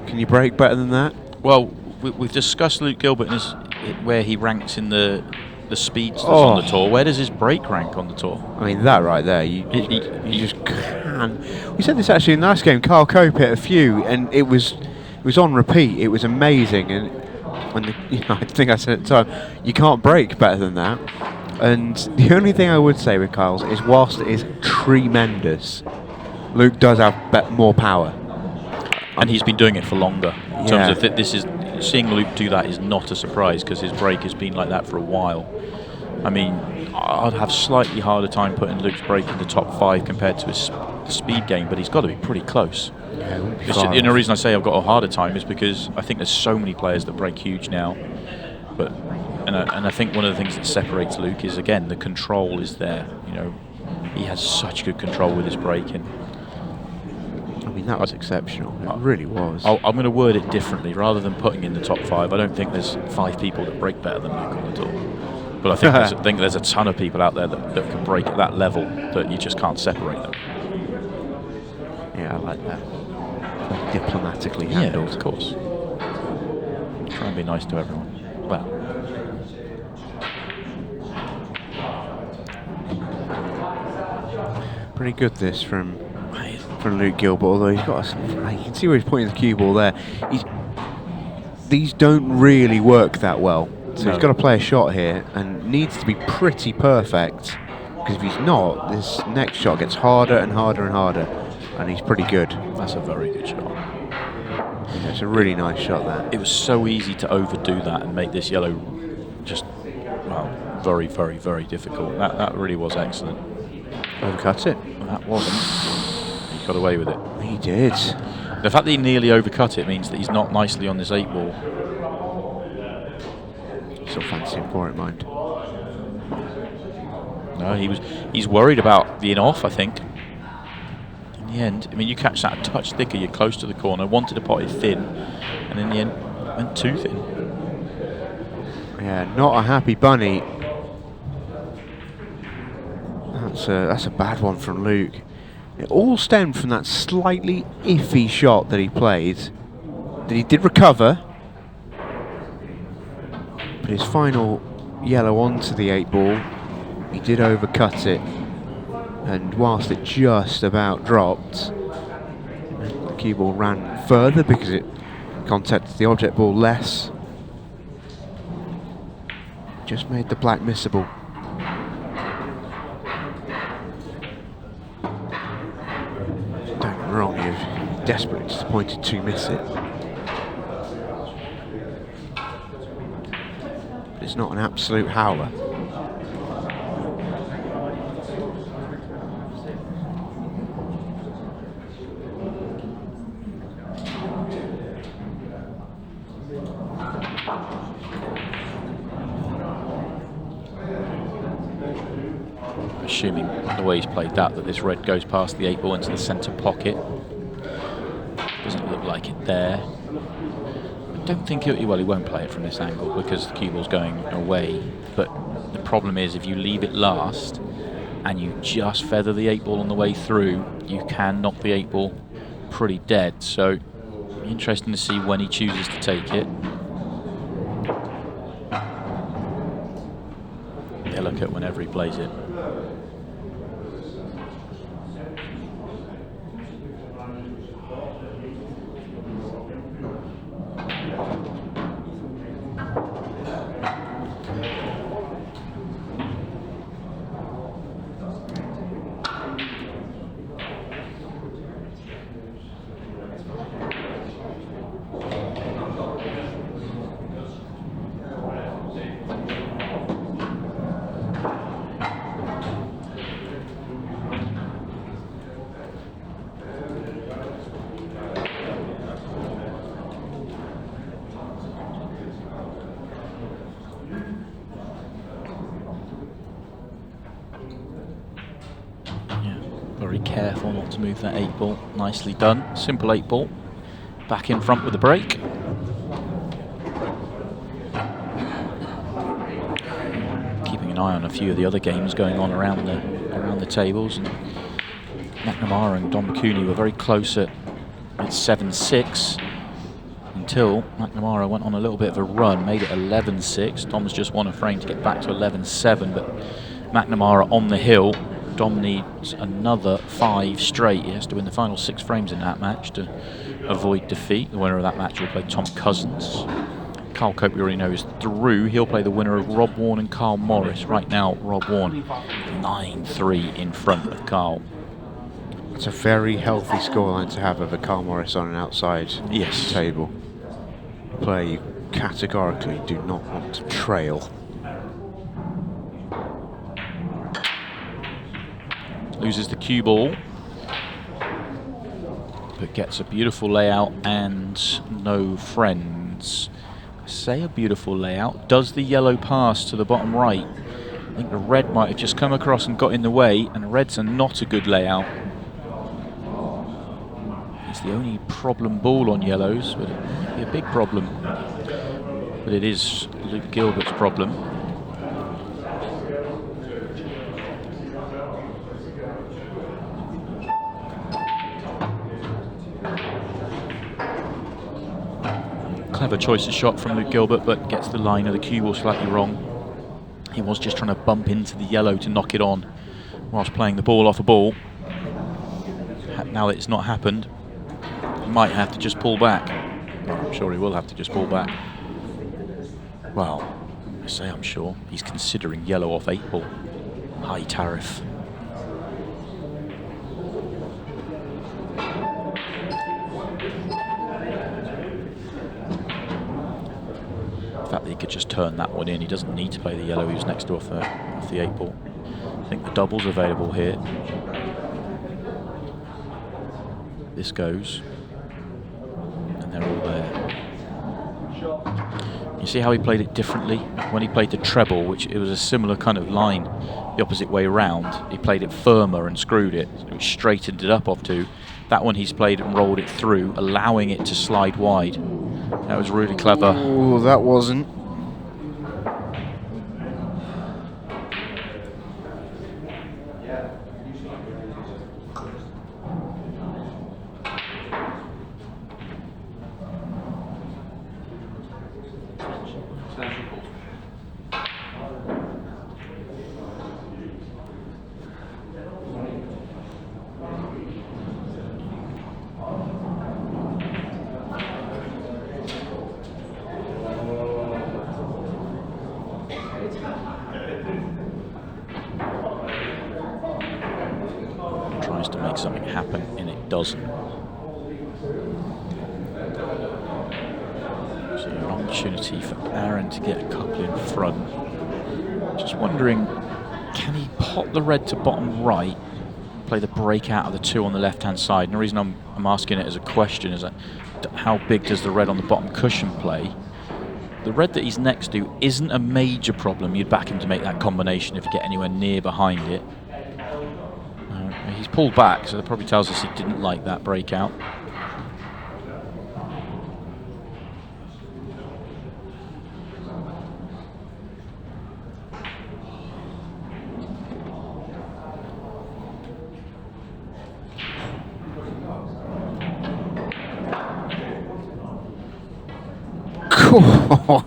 Can you break better than that? Well, we've discussed Luke Gilbert and where he ranks in the speedsters on the tour. Where does his break rank on the tour? I mean, that right there, you just can. We said this actually in the last game. Carl Cope hit a few, and it was on repeat. It was amazing, and I think I said at the time, you can't break better than that. And the only thing I would say with Kyle's is, whilst it is tremendous, Luke does have more power, and he's been doing it for longer. In terms of this is seeing Luke do that is not a surprise, because his break has been like that for a while. I mean, I'd have slightly harder time putting Luke's break in the top 5 compared to his speed game, but he's got to be pretty close. Yeah, the only reason I say I've got a harder time is because I think there's so many players that break huge now. But and I think one of the things that separates Luke is, again, the control is there. You know, he has such good control with his breaking. I mean, that was exceptional. It really was. I'm going to word it differently. Rather than putting in the top 5, I don't think there's 5 people that break better than Luke on the tour. But I think there's a ton of people out there that can break at that level, that you just can't separate them. Yeah, I like that. Very diplomatically handled. Yeah, of course. Try and be nice to everyone. Well. Pretty good this from Luke Gilbert, although he's got you can see where he's pointing the cue ball there. These don't really work that well, so he's got to play a shot here and needs to be pretty perfect, because if he's not, this next shot gets harder and harder and harder, and he's pretty good. That's a very good shot. Yeah, it's a really nice shot there. It was so easy to overdo that and make this yellow just, well, very, very, very difficult. That really was excellent. Overcut it. That wasn't. He got away with it. He did. The fact that he nearly overcut it means that he's not nicely on this 8 ball. Still fancy him for it, mind. No, he's worried about being off, I think. In the end, I mean, you catch that a touch thicker, you're close to the corner, wanted to pot it thin, and in the end, went too thin. Yeah, not a happy bunny. That's a bad one from Luke. It all stemmed from that slightly iffy shot that he played, that he did recover, but his final yellow onto the 8 ball, he did overcut it, and whilst it just about dropped, the cue ball ran further because it contacted the object ball less. Just made the black missable. Don't get me wrong, you're desperately disappointed to miss it. But it's not an absolute howler. Assuming the way he's played that this red goes past the 8 ball into the centre pocket. Doesn't look like it there. I don't think he won't play it from this angle because the cue ball's going away. But the problem is, if you leave it last and you just feather the 8 ball on the way through, you can knock the 8 ball pretty dead. So interesting to see when he chooses to take it. Delicate whenever he plays it. careful not to move that 8 ball. Nicely done. Simple 8 ball. Back in front with the break. Keeping an eye on a few of the other games going on around the tables. And McNamara and Dom Cooney were very close at 7-6 until McNamara went on a little bit of a run, made it 11-6. Dom's just won a frame to get back to 11-7, but McNamara on the hill. Dom needs another 5 straight. He has to win the final 6 frames in that match to avoid defeat. The winner of that match will play Tom Cousins. Carl Cope, we already know, is through. He'll play the winner of Rob Warne and Carl Morris. Right now, Rob Warne 9-3 in front of Carl. It's a very healthy scoreline to have over Carl Morris on an outside table. A player you categorically do not want to trail. Loses the cue ball, but gets a beautiful layout and no friends. I say a beautiful layout. Does the yellow pass to the bottom right? I think the red might have just come across and got in the way, and reds are not a good layout. It's the only problem ball on yellows, but it might be a big problem. But it is Luke Gilbert's problem. Clever choice of shot from Luke Gilbert, but gets the line of the cue ball slightly wrong. He was just trying to bump into the yellow to knock it on whilst playing the ball off a ball. Now that it's not happened, he might have to just pull back. I'm sure he will have to just pull back. Well, I say I'm sure. He's considering yellow off 8 ball. High tariff. The fact that he could just turn that one in, he doesn't need to play the yellow he was next to off the 8 ball. I think the double's available here. This goes, and they're all there. You see how he played it differently? When he played the treble, which it was a similar kind of line, the opposite way round, he played it firmer and screwed it, which straightened it up off 2. That one he's played and rolled it through, allowing it to slide wide. That was really clever. Oh, that wasn't. Tries to make something happen, and it doesn't. So an opportunity for Aaron to get a couple in front. Just wondering, can he pot the red to bottom right, play the break out of the 2 on the left-hand side? And the reason I'm asking it as a question is that how big does the red on the bottom cushion play? The red that he's next to isn't a major problem. You'd back him to make that combination if you get anywhere near behind it. He's pulled back, so that probably tells us he didn't like that breakout.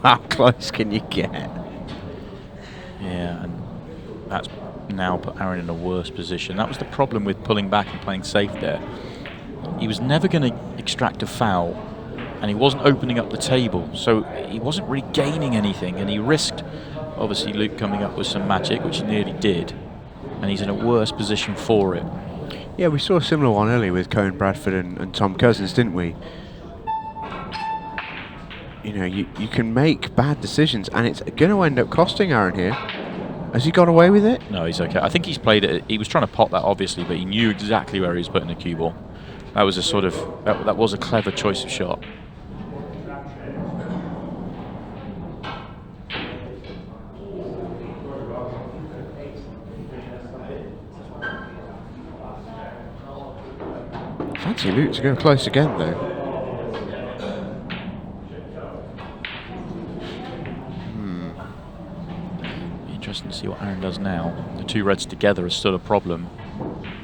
How close can you get? Yeah, and that's now put Aaron in a worse position. That was the problem with pulling back and playing safe there. He was never going to extract a foul, and he wasn't opening up the table, so he wasn't really gaining anything, and he risked, obviously, Luke coming up with some magic, which he nearly did, and he's in a worse position for it. Yeah, we saw a similar one earlier with Cohen Bradford and Tom Cousins, didn't we? You know, you can make bad decisions, and it's going to end up costing Aaron here. Has he got away with it? No, he's okay. I think he's played it. He was trying to pot that, obviously, but he knew exactly where he was putting the cue ball. That was a sort of that was a clever choice of shot. See Luke to go close again though. Interesting to see what Aaron does now. The two reds together are still a problem.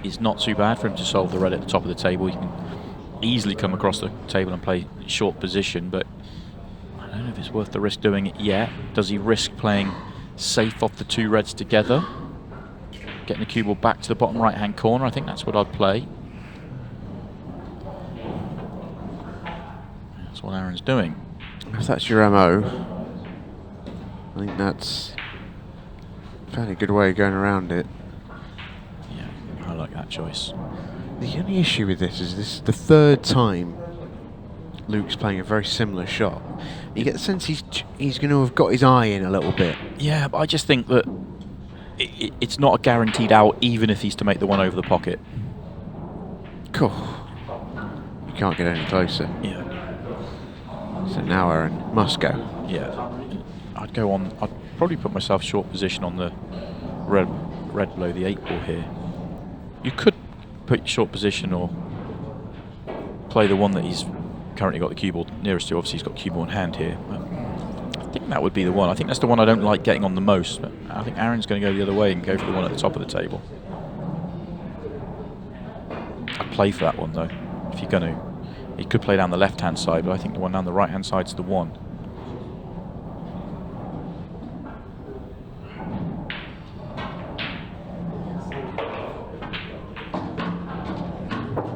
It's not too bad for him to solve the red at the top of the table. He can easily come across the table and play short position, but I don't know if it's worth the risk doing it yet. Does he risk playing safe off the two reds together? Getting the cue ball back to the bottom right hand corner. I think that's what I'd play. That's what Aaron's doing. If that's your MO, I think that's a fairly good way of going around it. Yeah, I like that choice. The only issue with this is the third time Luke's playing a very similar shot. You get the sense he's going to have got his eye in a little bit. Yeah, but I just think that it's not a guaranteed out, even if he's to make the one over the pocket. Cool. You can't get any closer. Yeah. So now Aaron must go. Yeah. I'd go on. I'd probably put myself short position on the red below the 8 ball here. You could put short position or play the one that he's currently got the cue ball nearest to. Obviously, he's got cue ball in hand here. But I think that would be the one. I think that's the one I don't like getting on the most. But I think Aaron's going to go the other way and go for the one at the top of the table. I'd play for that one though, if you're going to. He could play down the left-hand side, but I think the one down the right-hand side is the one.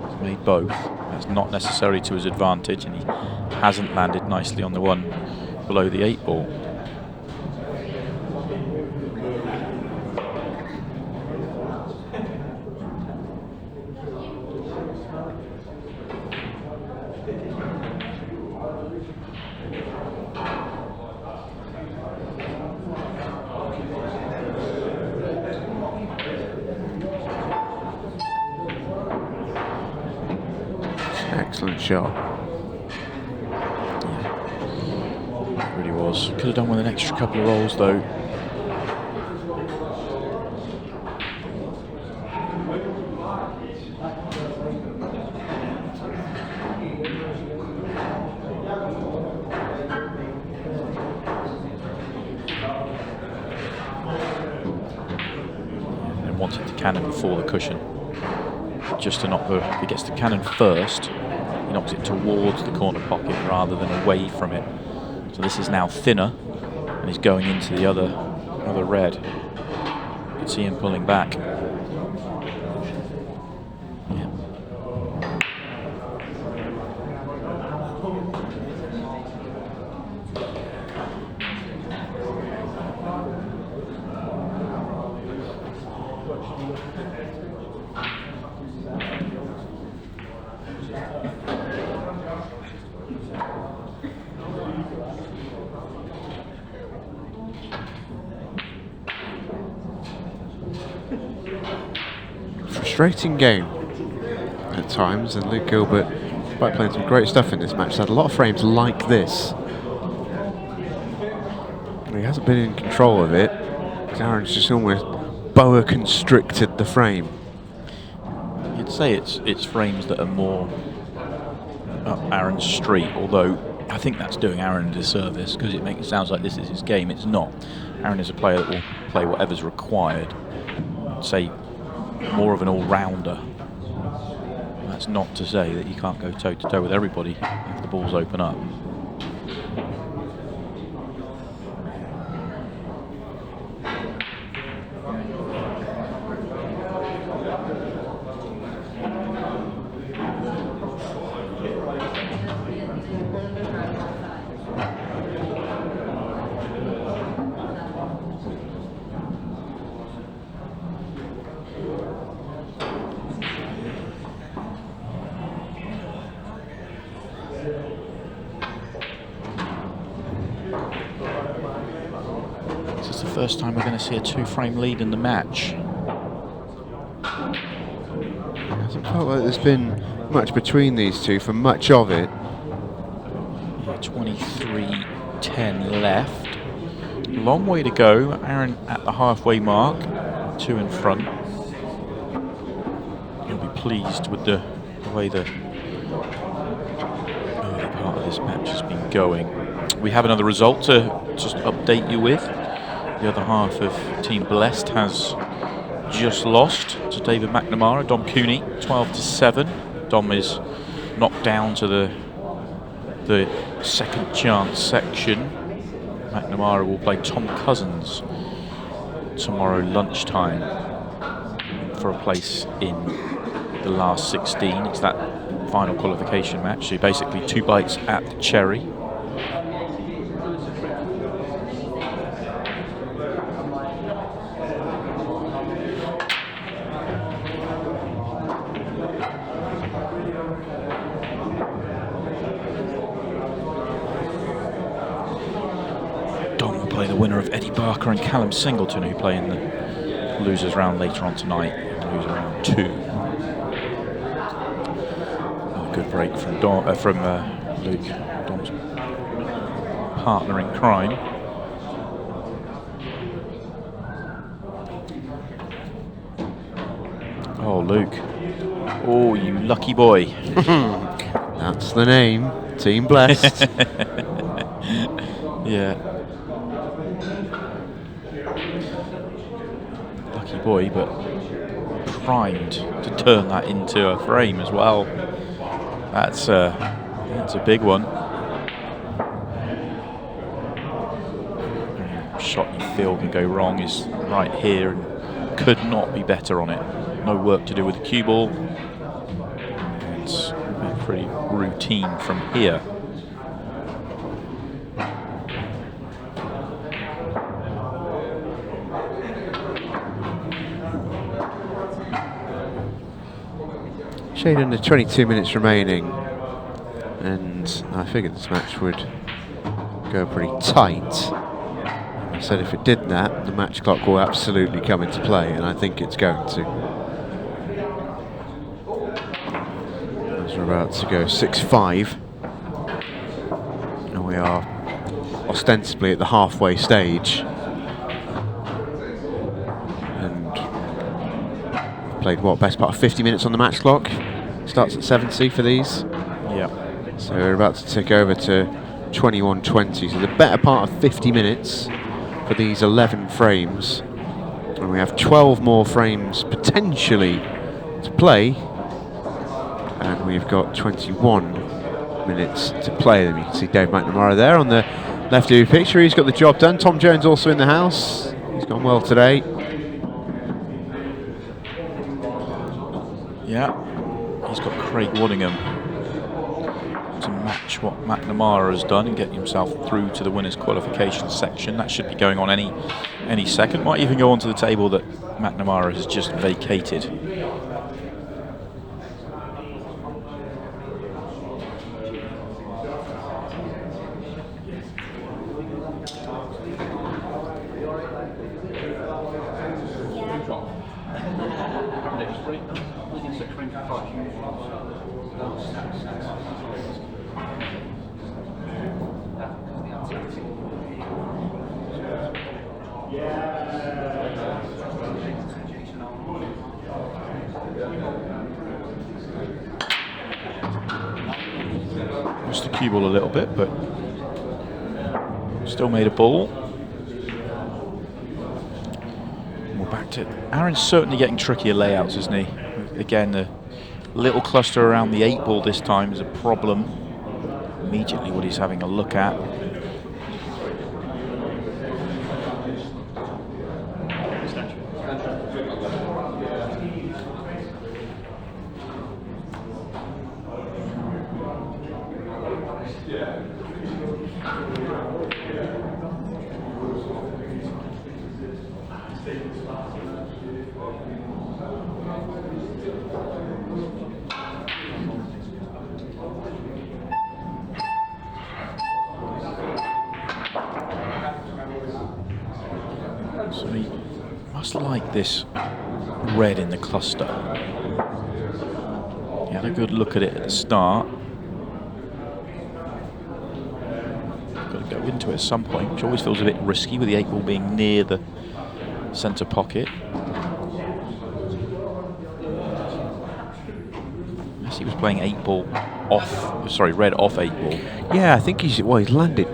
He's made both. That's not necessarily to his advantage, and he hasn't landed nicely on the one below the 8 ball. Excellent shot. Yeah. It really was. Could have done with an extra couple of rolls though. And wanted to cannon before the cushion. Just to knock if he gets the cannon first, he knocks it towards the corner pocket rather than away from it. So this is now thinner, and he's going into the other red. You can see him pulling back. Yeah. Frustrating game at times, and Luke Gilbert, despite playing some great stuff in this match, has had a lot of frames like this. He hasn't been in control of it. Aaron's just almost boa constricted the frame. You'd say it's frames that are more up Aaron's street, although I think that's doing Aaron a disservice because it sounds like this is his game. It's not. Aaron is a player that will play whatever's required. I'd say more of an all-rounder. That's not to say that you can't go toe-to-toe with everybody if the balls open up. First time we're going to see a 2-frame lead in the match. It hasn't felt like there's been much between these two for much of it. 23-10 left. Long way to go. Aaron at the halfway mark. 2 in front. He'll be pleased with the way the this match has been going. We have another result to just update you with. The other half of Team Blessed has just lost to David McNamara, Dom Cooney, 12-7. Dom is knocked down to the second chance section. McNamara will play Tom Cousins tomorrow lunchtime for a place in the last 16. It's that final qualification match. So basically 2 bites at the cherry. Play the winner of Eddie Barker and Callum Singleton, who play in the losers round later on tonight, loser round 2. Oh, good break from Luke, Dom's partner in crime. Oh, Luke. Oh, you lucky boy. That's the name. Team Blessed. Yeah. Lucky boy, but primed to turn that into a frame as well. That's a big one. Shot you feel can go wrong is right here and could not be better on it. No work to do with the cue ball. It's pretty routine from here. Shade under 22 minutes remaining, and I figured this match would go pretty tight. I said if it did that, the match clock will absolutely come into play, and I think it's going to. As we're about to go 6-5, and we are ostensibly at the halfway stage. And played what, best part of 50 minutes on the match clock. Starts at 70 for these. Yeah. So we're about to tick over to 21:20. So the better part of 50 minutes for these 11 frames. And we have 12 more frames potentially to play. And we've got 21 minutes to play them. You can see Dave McNamara there on the left of your picture. He's got the job done. Tom Jones also in the house. He's gone well today. Yeah. He's got Craig Waddingham to match what McNamara has done and get himself through to the winners' qualification section. That should be going on any second. Might even go onto the table that McNamara has just vacated. Missed the cue ball a little bit, but still made a ball. We're back to Aaron's certainly getting trickier layouts, isn't he? Again, the little cluster around the 8 ball this time is a problem. Immediately what he's having a look at. So he must like this red in the cluster. He had a good look at it at the start. Got to go into it at some point, which always feels a bit risky with the 8 ball being near the centre pocket. Unless he was playing 8 ball off. Sorry, red off 8 ball. Yeah, I think he's landed.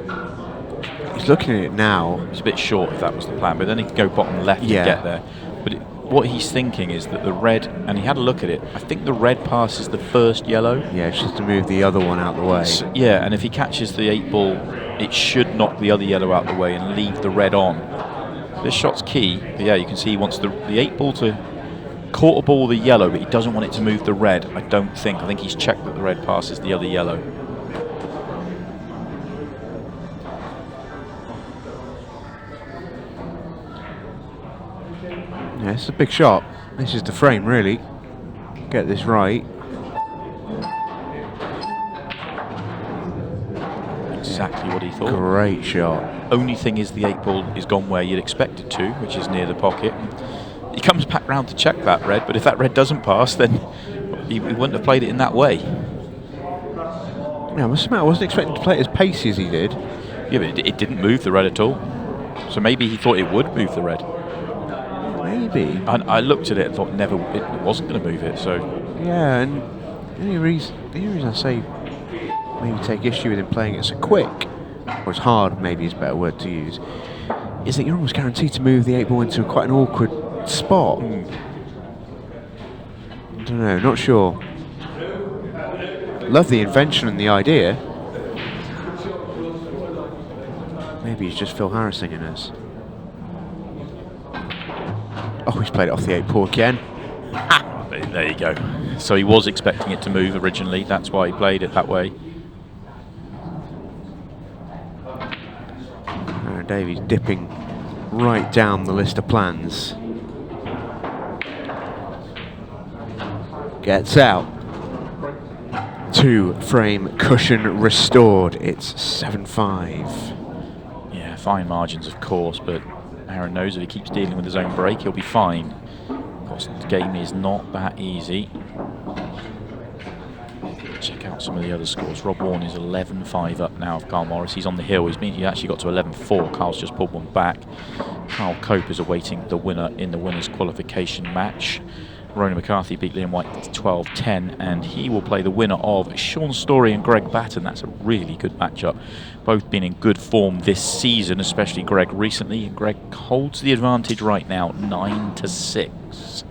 He's looking at it now. It's a bit short if that was the plan, but then he could go bottom left Yeah. to get there. But what he's thinking is that the red, and he had a look at it, I think the red passes the first yellow. Yeah, it's just to move the other one out the way. So, yeah, and if he catches the 8 ball, it should knock the other yellow out the way and leave the red on. This shot's key. But yeah, you can see he wants the 8 ball to quarter ball the yellow, but he doesn't want it to move the red, I don't think. I think he's checked that the red passes the other yellow. Yeah, it's a big shot. This is the frame, really. Get this right. Exactly what he thought. Great shot. Only thing is the 8 ball is gone where you'd expect it to, which is near the pocket. He comes back round to check that red, but if that red doesn't pass, then he wouldn't have played it in that way. Yeah, I must admit, I wasn't expecting to play it as pacey as he did. Yeah, but it didn't move the red at all. So maybe he thought it would move the red. Maybe. I looked at it and thought it wasn't going to move it. So Yeah, and the only reason I say maybe take issue with him playing it so quick, or as hard, maybe is a better word to use, is that you're almost guaranteed to move the 8 ball into quite an awkward spot. I don't know, not sure. Love the invention and the idea. Maybe he's just Phil Harrising in us. Oh, he's played it off the 8 ball again. there you go. So he was expecting it to move originally. That's why he played it that way. Davies dipping right down the list of plans. Gets out. 2 frame cushion restored. It's 7-5. Yeah, fine margins, of course, but Aaron knows if he keeps dealing with his own break, he'll be fine. Of course, the game is not that easy. Check out some of the other scores. Rob Warren is 11-5 up now of Carl Morris. He's on the hill. He actually got to 11-4. Carl's just pulled one back. Carl Cope is awaiting the winner in the winners' qualification match. Rona McCarthy beat Liam White 12-10, and he will play the winner of Sean Story and Greg Batten. That's a really good matchup. Both been in good form this season, especially Greg recently. Greg holds the advantage right now, 9-6.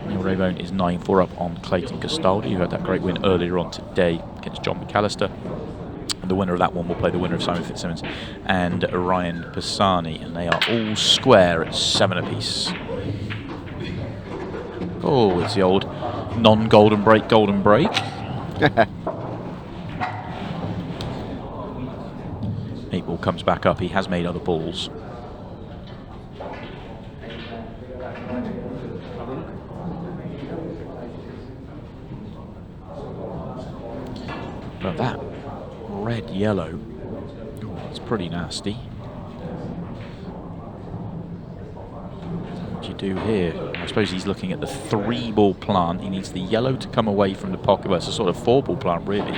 Neil Raybone is 9-4 up on Clayton Castaldi, who had that great win earlier on today against John McAllister. And the winner of that one will play the winner of Simon Fitzsimmons and Ryan Pisani, and they are all square at 7 apiece. Oh, it's the old non-golden break, golden break. 8 ball comes back up. He has made other balls. But that red-yellow, it's pretty nasty. What do you do here? I suppose he's looking at the 3 ball plant. He needs the yellow to come away from the pocket. Well, it's a sort of 4 ball plant, really.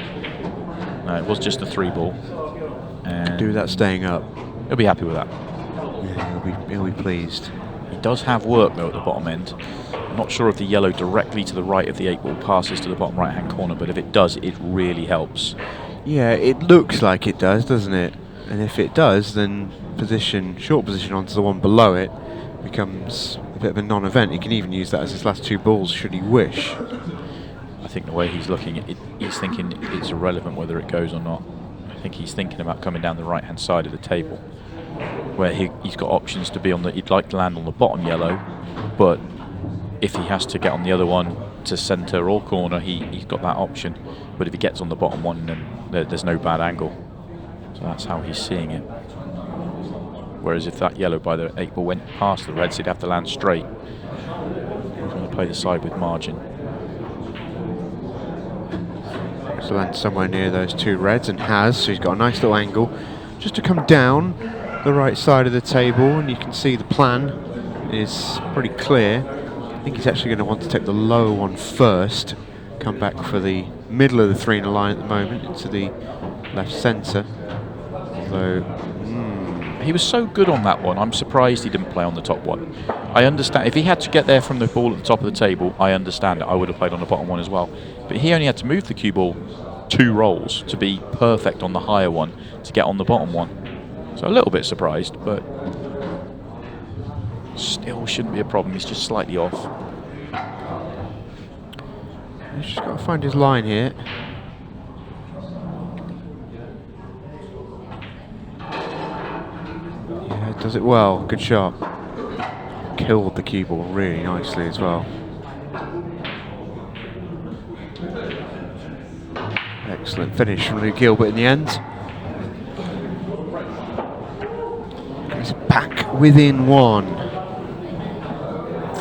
No, it was just a 3 ball. And Do that staying up. he'll be happy with that. Yeah, he'll be pleased. He does have work, though, at the bottom end. I'm not sure if the yellow directly to the right of the 8 ball passes to the bottom right-hand corner, but if it does, it really helps. Yeah, it looks like it does, doesn't it? And if it does, then short position onto the one below it becomes a bit of a non-event. He can even use that as his last 2 balls should he wish. I think the way he's looking at it, he's thinking it's irrelevant whether it goes or not. I think he's thinking about coming down the right-hand side of the table, where he's got options to be on the. He'd like to land on the bottom yellow, but if he has to get on the other one to centre or corner, he's got that option. But if he gets on the bottom one, then there's no bad angle. So that's how he's seeing it. Whereas if that yellow by the 8 ball went past the reds, he'd have to land straight. He's going to play the side with margin. So land somewhere near those 2 reds, and has, so he's got a nice little angle just to come down the right side of the table, and you can see the plan is pretty clear. I think he's actually going to want to take the lower one first, come back for the middle of the 3 in a line at the moment into the left centre. Although, he was so good on that one. I'm surprised he didn't play on the top one. I understand if he had to get there from the ball at the top of the table. I understand it. I would have played on the bottom one as well. But he only had to move the cue ball 2 rolls to be perfect on the higher one to get on the bottom one. So a little bit surprised, but still shouldn't be a problem. He's just slightly off. He's just got to find his line here. Yeah, does it well. Good shot. Killed the cue ball really nicely as well. Excellent finish from Luke Gilbert in the end. He's back within 1.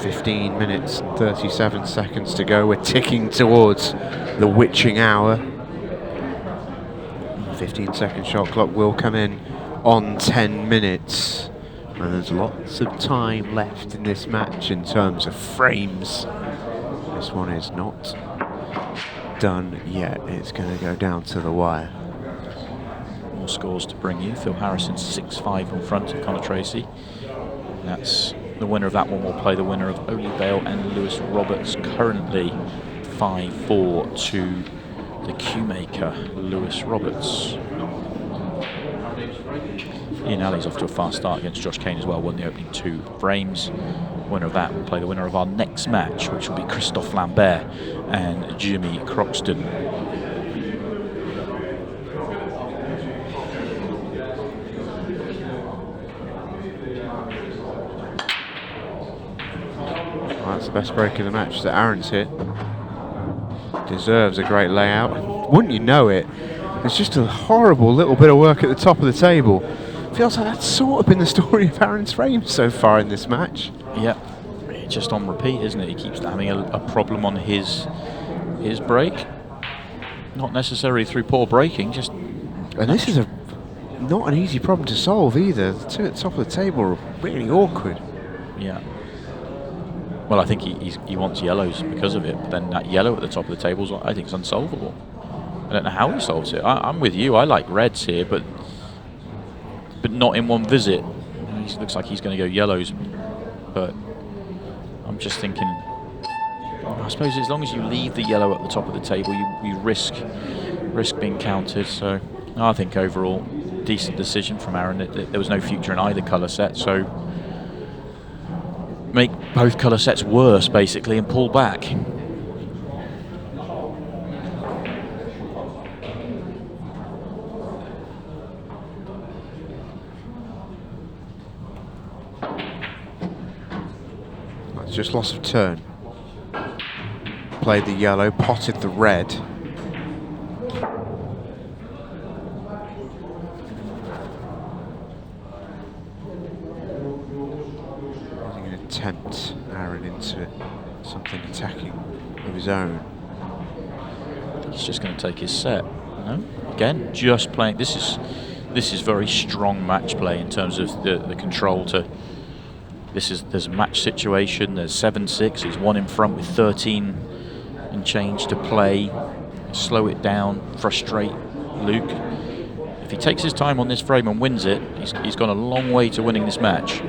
15 minutes, 37 seconds to go. We're ticking towards the witching hour. 15-second shot clock will come in on 10 minutes. And there's lots of time left in this match in terms of frames. This one is not done yet. It's going to go down to the wire. More scores to bring you. Phil Harrison 6-5 in front of Connor Tracy. That's the winner of that one will play the winner of Oli Bale and Lewis Roberts. Currently 5-4 to the cue maker, Lewis Roberts. Ian Alley's off to a fast start against Josh Kane as well, won the opening 2 frames. Winner of that will play the winner of our next match, which will be Christophe Lambert and Jimmy Croxton. That's the best break of the match that Aaron's hit. Deserves a great layout. Wouldn't you know it? It's just a horrible little bit of work at the top of the table. Feels like that's sort of been the story of Aaron's frames so far in this match. Yeah, just on repeat, isn't it? He keeps having a problem on his break. Not necessarily through poor breaking, just... And this is not an easy problem to solve either. The 2 at the top of the table are really awkward. Yeah. Well, I think he wants yellows because of it, but then that yellow at the top of the table is, I think, is unsolvable. I don't know how he solves it. I'm with you. I like reds here, but not in one visit. He looks like he's going to go yellows, but I'm just thinking, I suppose as long as you leave the yellow at the top of the table, you risk being countered. So I think overall, decent decision from Aaron. There was no future in either colour set, so make both colour sets worse, basically, and pull back. That's just loss of turn. Played the yellow, potted the red. Tempt Aaron into something attacking of his own. He's just going to take his set. No? Again, just playing. This is very strong match play in terms of the control to. There's a match situation. There's 7-6. He's 1 in front with 13 and change to play. Slow it down. Frustrate Luke. If he takes his time on this frame and wins it, he's gone a long way to winning this match.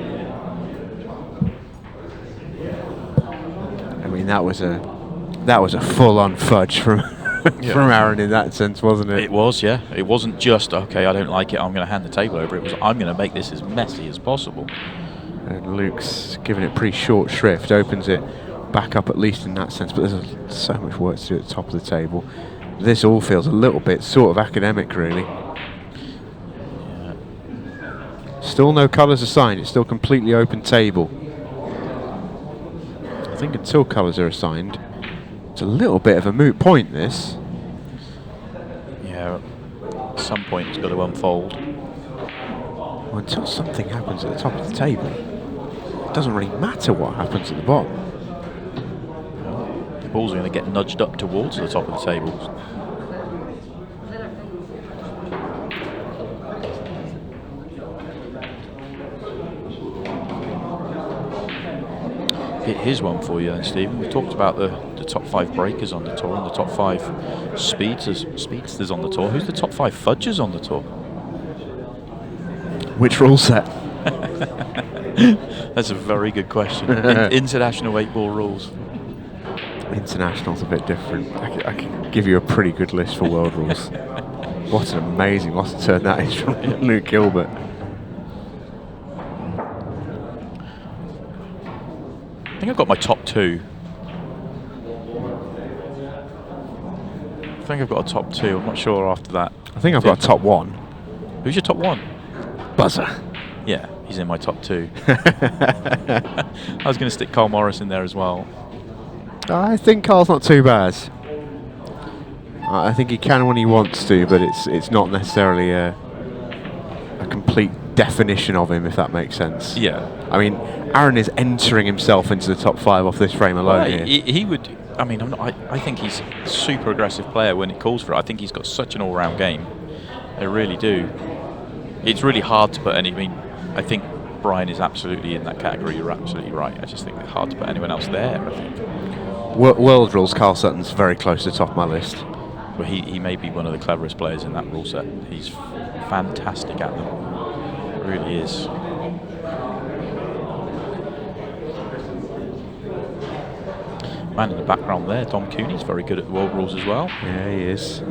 I mean, that was a full-on fudge from from Aaron in that sense, wasn't it? It was, yeah. It wasn't just, okay, I don't like it, I'm going to hand the table over. It was, I'm going to make this as messy as possible. And Luke's giving it pretty short shrift, opens it back up at least in that sense, but there's so much work to do at the top of the table. This all feels a little bit sort of academic, really. Yeah. Still no colours assigned, it's still completely open table. I think until colours are assigned, it's a little bit of a moot point, this. Yeah, at some point it's got to unfold. Well, until something happens at the top of the table, it doesn't really matter what happens at the bottom. The balls are going to get nudged up towards the top of the table. Here's one for you then, Stephen. We talked about the top 5 breakers on the tour and the top 5 speedsters on the tour. Who's the top 5 fudgers on the tour? Which rule set? That's a very good question. International 8-ball rules. International's a bit different. I can give you a pretty good list for world rules. What an amazing loss to turn that is from Luke Gilbert. I think I've got my top 2. I think I've got a top 2. I'm not sure after that. I think I've got a top 1. Who's your top 1? Buzzer. Yeah, he's in my top 2. I was going to stick Carl Morris in there as well. I think Carl's not too bad. I think he can when he wants to, but it's not necessarily a complete definition of him, if that makes sense. Yeah. I mean, Aaron is entering himself into the top 5 off this frame alone here. He would. I mean, I think he's a super aggressive player when it calls for it. I think he's got such an all-round game. I really do. It's really hard to put any. I mean, I think Brian is absolutely in that category. You're absolutely right. I just think it's hard to put anyone else there, I think. World rules, Carl Sutton's very close to the top of my list. Well, he may be one of the cleverest players in that rule set. He's fantastic at them. Really is. Man in the background there, Dom Cooney's very good at the world rules as well. Yeah, he is.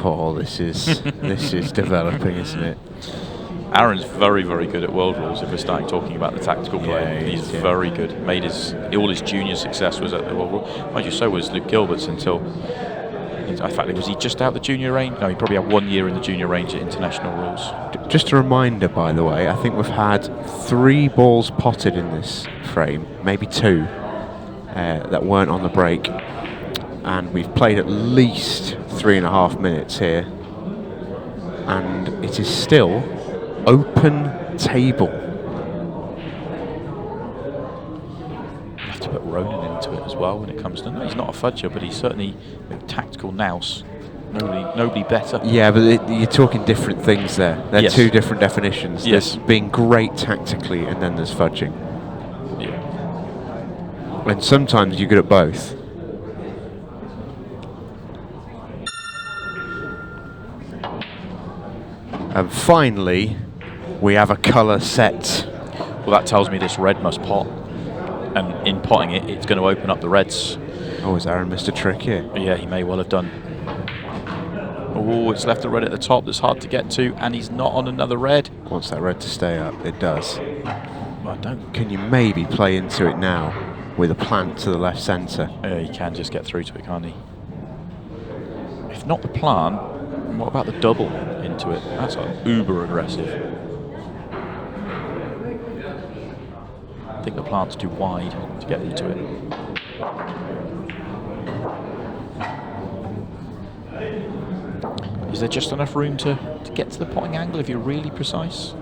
Oh, this is developing, isn't it? Aaron's very, very good at world rules. If we're starting talking about the tactical play, Yeah, he's very good. Made all his junior success was at the world rule. Mind you, so was Luke Gilbert's until. In fact, was he just out the junior range? No, he probably had 1 year in the junior range at international rules. Just a reminder, by the way, I think we've had 3 balls potted in this frame, maybe 2, that weren't on the break. And we've played at least 3.5 minutes here. And it is still open table. You have to put Ronan into it as well when it comes to. No, he's not a fudger, but he's certainly a tactical nous. Nobody better. Yeah, but you're talking different things there. They're Yes. 2 different definitions. Yes. There's being great tactically, and then there's fudging. Yeah. And sometimes you're good at both. And finally, we have a colour set. Well, that tells me this red must pot. And in potting it, it's going to open up the reds. Oh, has Aaron missed a trick here? Yeah, he may well have done. Oh, it's left the red at the top that's hard to get to, and he's not on another red. Wants that red to stay up. It does. Well, I don't. Can you maybe play into it now with a plant to the left centre? Yeah, he can just get through to it, can't he? If not the plant, what about the double into it? That's uber aggressive. I think the plant's too wide to get into it. Is there just enough room to get to the potting angle if you're really precise?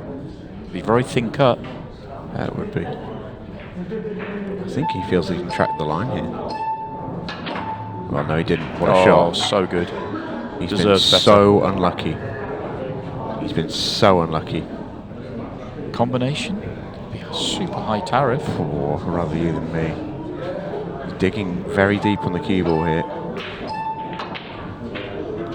It'd be very thin cut. That would be. I think he feels he can track the line here. Well, no, he didn't. What a shot. So good. He's been Deserves better. so unlucky. He's been so unlucky. Combination? Be a super high tariff. Oh, rather you than me. He's digging very deep on the cue ball here.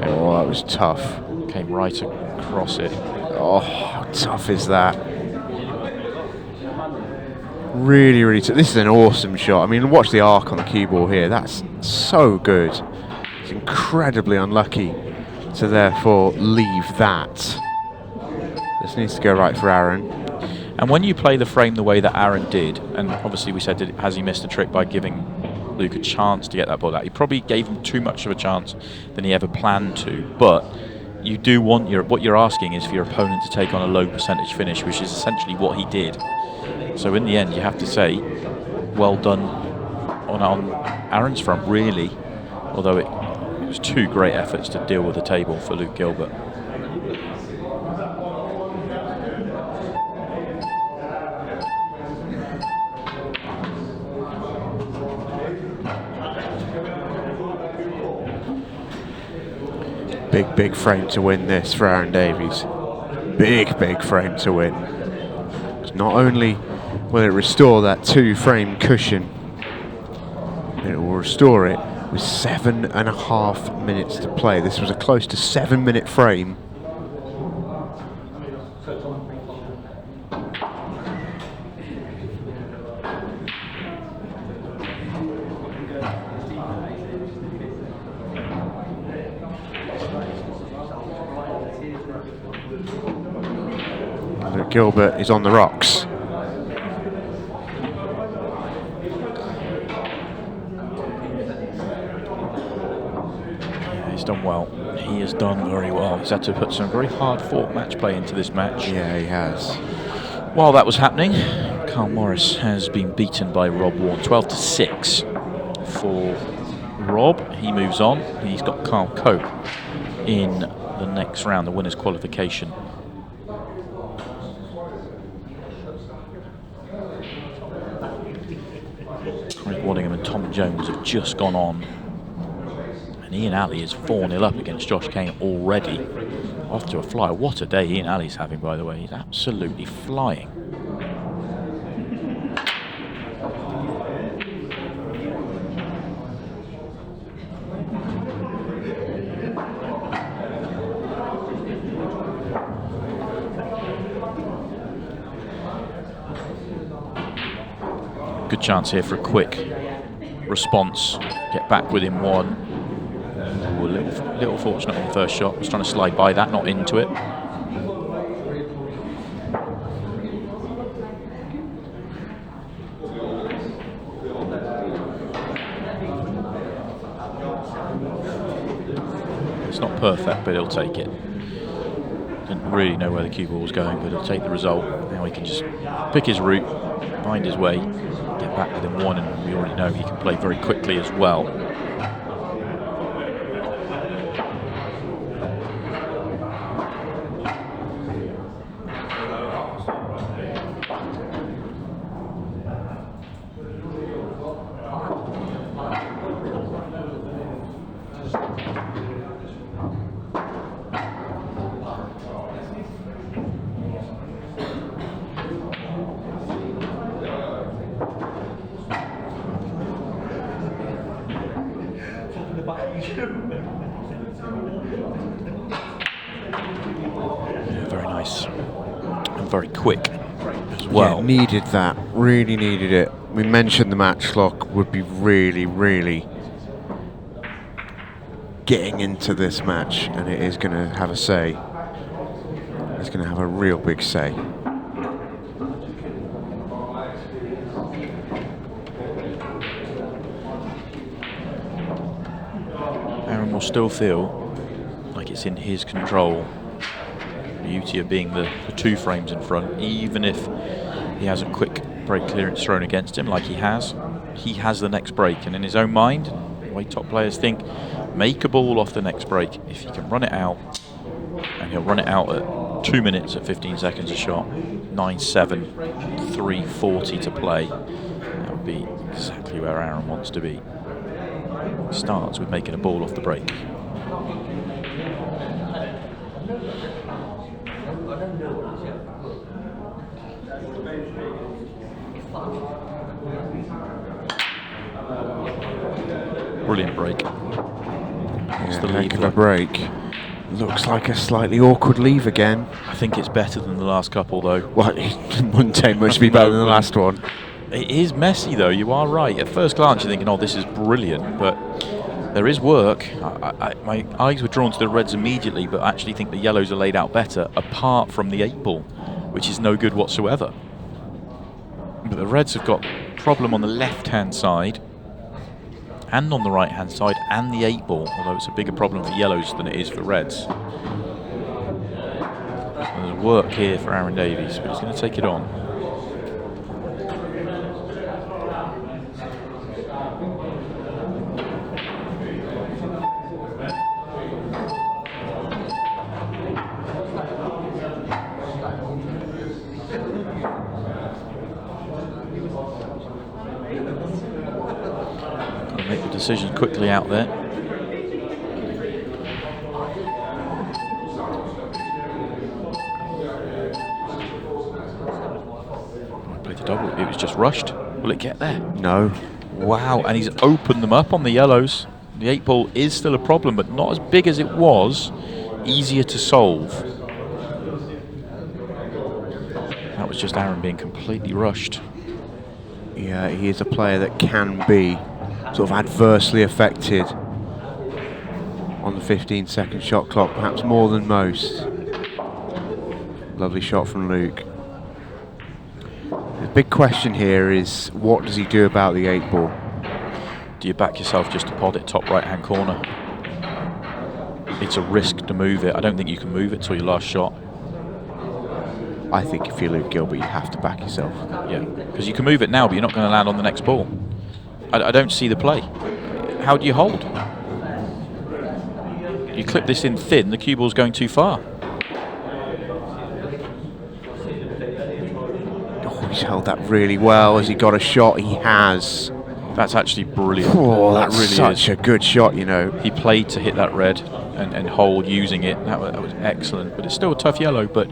Oh, that was tough. Came right across it. Oh, how tough is that? Really, really tough. This is an awesome shot. I mean, watch the arc on the cue ball here. That's so good. He's incredibly unlucky to therefore leave that. This needs to go right for Aaron. And when you play the frame the way that Aaron did, and obviously we said, has he missed a trick by giving Luke a chance to get that ball out? He probably gave him too much of a chance than he ever planned to. But you do want what you're asking is for your opponent to take on a low percentage finish, which is essentially what he did. So in the end, you have to say, well done on Aaron's front, really. Although it was 2 great efforts to deal with the table for Luke Gilbert. Big frame to win this for Aaron Davies. Big frame to win. Not only will it restore that 2-frame cushion, it will restore it with 7.5 minutes to play. This was a close to 7-minute frame. Luke Gilbert is on the rocks. Yeah, he's done well. He has done very well. He's had to put some very hard-fought match play into this match. Yeah, he has. While that was happening, Carl Morris has been beaten by Rob Warren, 12-6 for Rob. He moves on. He's got Carl Cope in the next round, the winner's qualification. Craig Waddingham and Tom Jones have just gone on. And Ian Alley is 4-0 up against Josh Kane already. Off to a flyer. What a day Ian Alley's having, by the way. He's absolutely flying. Good chance here for a quick response. Get back within one. Ooh, a little fortunate on the first shot. Was trying to slide by that, not into it. It's not perfect, but he'll take it. Didn't really know where the cue ball was going, but he'll take the result. Now he can just pick his route, find his way, get back within one, and we already know he can play very quickly as well. Yeah, very nice and very quick as well. Yeah, needed that, really needed it. We mentioned the match clock would be really getting into this match, and it is going to have a say. It's going to have a real big say. Aaron will still feel like it's in his control. The beauty of being the two frames in front, even if he has a quick break clearance thrown against him like he has the next break, and in his own mind, the way top players think, make a ball off the next break. If he can run it out, and he'll run it out at 2 minutes at 15 seconds a shot, 9-7, 3:40 to play, that would be exactly where Aaron wants to be. Starts with making a ball off the break. Brilliant break. What's the lead? Heck of a break. Looks like a slightly awkward leave again. I think it's better than the last couple, though. Well, it wouldn't take much to be better than the last one. It is messy, though. You are right. At first glance, you're thinking, "Oh, this is brilliant," but there is work. My eyes were drawn to the reds immediately, but I actually think the yellows are laid out better, apart from the 8-ball, which is no good whatsoever. But the reds have got problem on the left-hand side and on the right-hand side, and the 8-ball, although it's a bigger problem for yellows than it is for reds. So there's work here for Aaron Davies, but he's going to take it on. Make the decision quickly out there. Played the double. It was just rushed. Will it get there? No. Wow, and he's opened them up on the yellows. The 8-ball is still a problem, but not as big as it was. Easier to solve. That was just Aaron being completely rushed. Yeah, he is a player that can be sort of adversely affected on the 15-second shot clock, perhaps more than most. Lovely shot from Luke. The big question here is, what does he do about the 8 ball? Do you back yourself just to pod it top right-hand corner? It's a risk to move it. I don't think you can move it till your last shot. I think if you're Luke Gilbert, you have to back yourself. Yeah, because you can move it now, but you're not going to land on the next ball. I don't see the play. How do you hold? You clip this in thin, the cue ball's going too far. Oh, he's held that really well. Has he got a shot? He has. That's actually brilliant. Oh, that that's really such is. a good shot, you know. He played to hit that red and hold using it. That was excellent. But it's still a tough yellow, but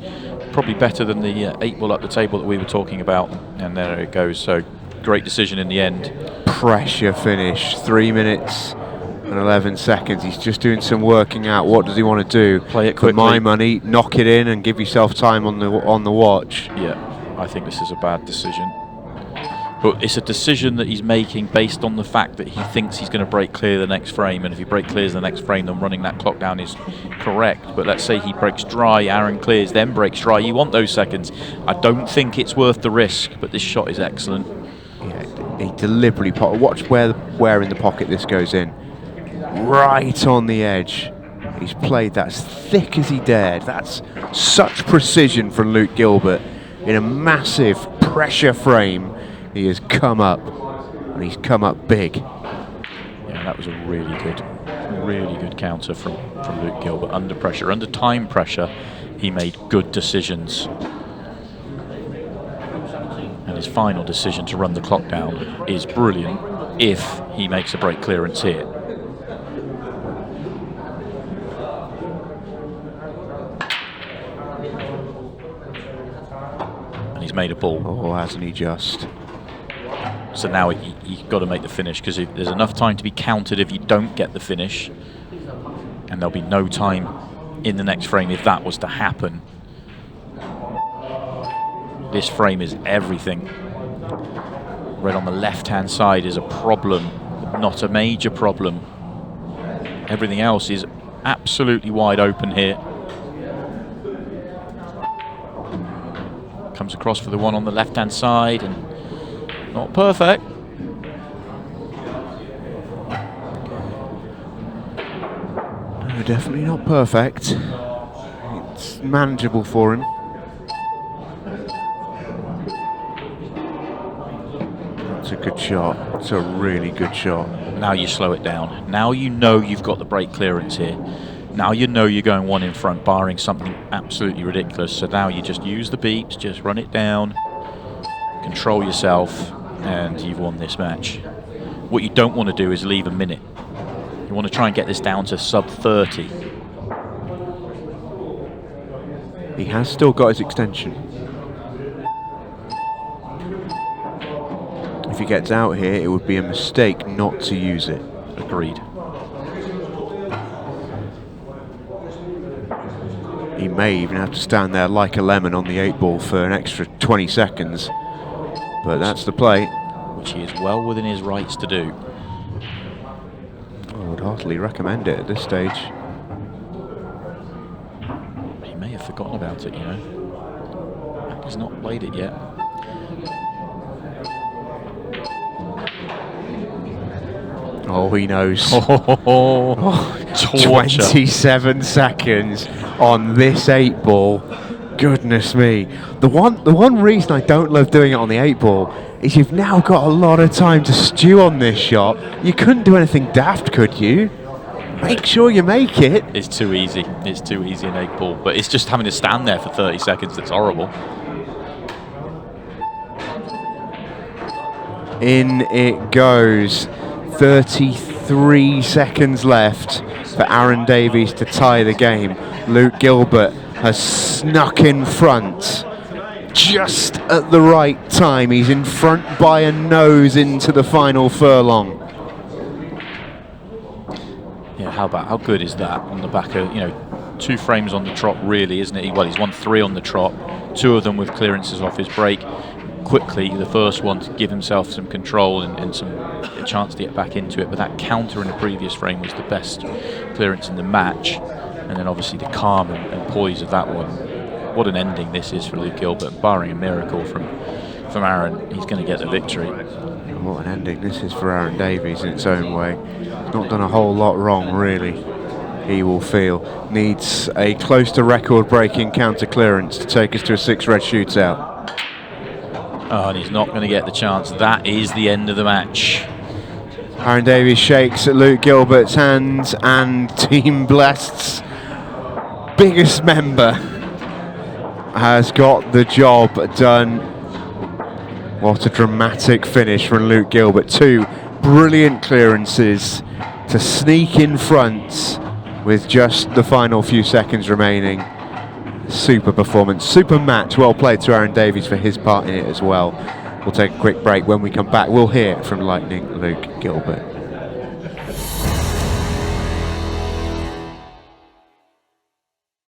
probably better than the 8 ball up the table that we were talking about. And there it goes. So great decision in the end. Pressure finish. 3 minutes and 11 seconds. He's just doing some working out. What does he want to do? Play it For quickly. my money, knock it in and give yourself time on the watch. Yeah, I think this is a bad decision. But it's a decision that he's making based on the fact that he thinks he's going to break clear the next frame, and if he break clears the next frame, then running that clock down is correct. But let's say he breaks dry, Aaron clears, then breaks dry. You want those seconds. I don't think it's worth the risk, but this shot is excellent. Yeah, he deliberately watch where in the pocket this goes in. Right on the edge. He's played that as thick as he dared. That's such precision from Luke Gilbert. In a massive pressure frame, he has come up, and he's come up big. Yeah, that was a really good counter from Luke Gilbert. Under pressure, under time pressure, he made good decisions. And his final decision to run the clock down is brilliant if he makes a break clearance here. And he's made a ball. Oh, hasn't he just? So now you've got to make the finish, because there's enough time to be countered if you don't get the finish, and there'll be no time in the next frame if that was to happen. This frame is everything. Red on the left-hand side is a problem, not a major problem. Everything else is absolutely wide open here. Comes across for the one on the left-hand side, and not perfect. No, definitely not perfect. It's manageable for him. It's a good shot. It's a really good shot. Now you slow it down. Now you know you've got the break clearance here. Now you know you're going one in front, barring something absolutely ridiculous. So now you just use the beeps, just run it down, control yourself, and you've won this match. What you don't want to do is leave a minute. You want to try and get this down to sub 30. He has still got his extension. If he gets out here, it would be a mistake not to use it. Agreed. He may even have to stand there like a lemon on the 8 ball for an extra 20 seconds. But that's the play. Which he is well within his rights to do. I would heartily recommend it at this stage. He may have forgotten about it, you know. He's not played it yet. Oh, he knows. Torture. 27 seconds on this 8 ball. Goodness me. The one reason I don't love doing it on the 8 ball is you've now got a lot of time to stew on this shot. You couldn't do anything daft, could you? Make sure you make it. It's too easy. It's too easy an 8 ball. But it's just having to stand there for 30 seconds that's horrible. In it goes. 33 seconds left for Aaron Davies to tie the game. Luke Gilbert has snuck in front just at the right time. He's in front by a nose into the final furlong. Yeah, how good is that on the back of, 2 frames on the trot, really, isn't it? Well, he's won 3 on the trot, 2 of them with clearances off his break. Quickly, the first one to give himself some control and a chance to get back into it, but that counter in the previous frame was the best clearance in the match, and then obviously the calm and poise of that one. what an ending this is for Luke Gilbert. Barring a miracle from Aaron, he's going to get the victory. What an ending this is for Aaron Davies in its own way. He's not done a whole lot wrong, really. He will feel. Needs a close to record-breaking counter clearance to take us to a 6-red shootout. Oh, and he's not going to get the chance. That is the end of the match. Aaron Davies shakes Luke Gilbert's hands, and Team Blessed's biggest member has got the job done. What a dramatic finish from Luke Gilbert. 2 brilliant clearances to sneak in front with just the final few seconds remaining. Super performance, super match. Well played to Aaron Davies for his part in it as well. We'll take a quick break. When we come back, we'll hear from Lightning Luke Gilbert.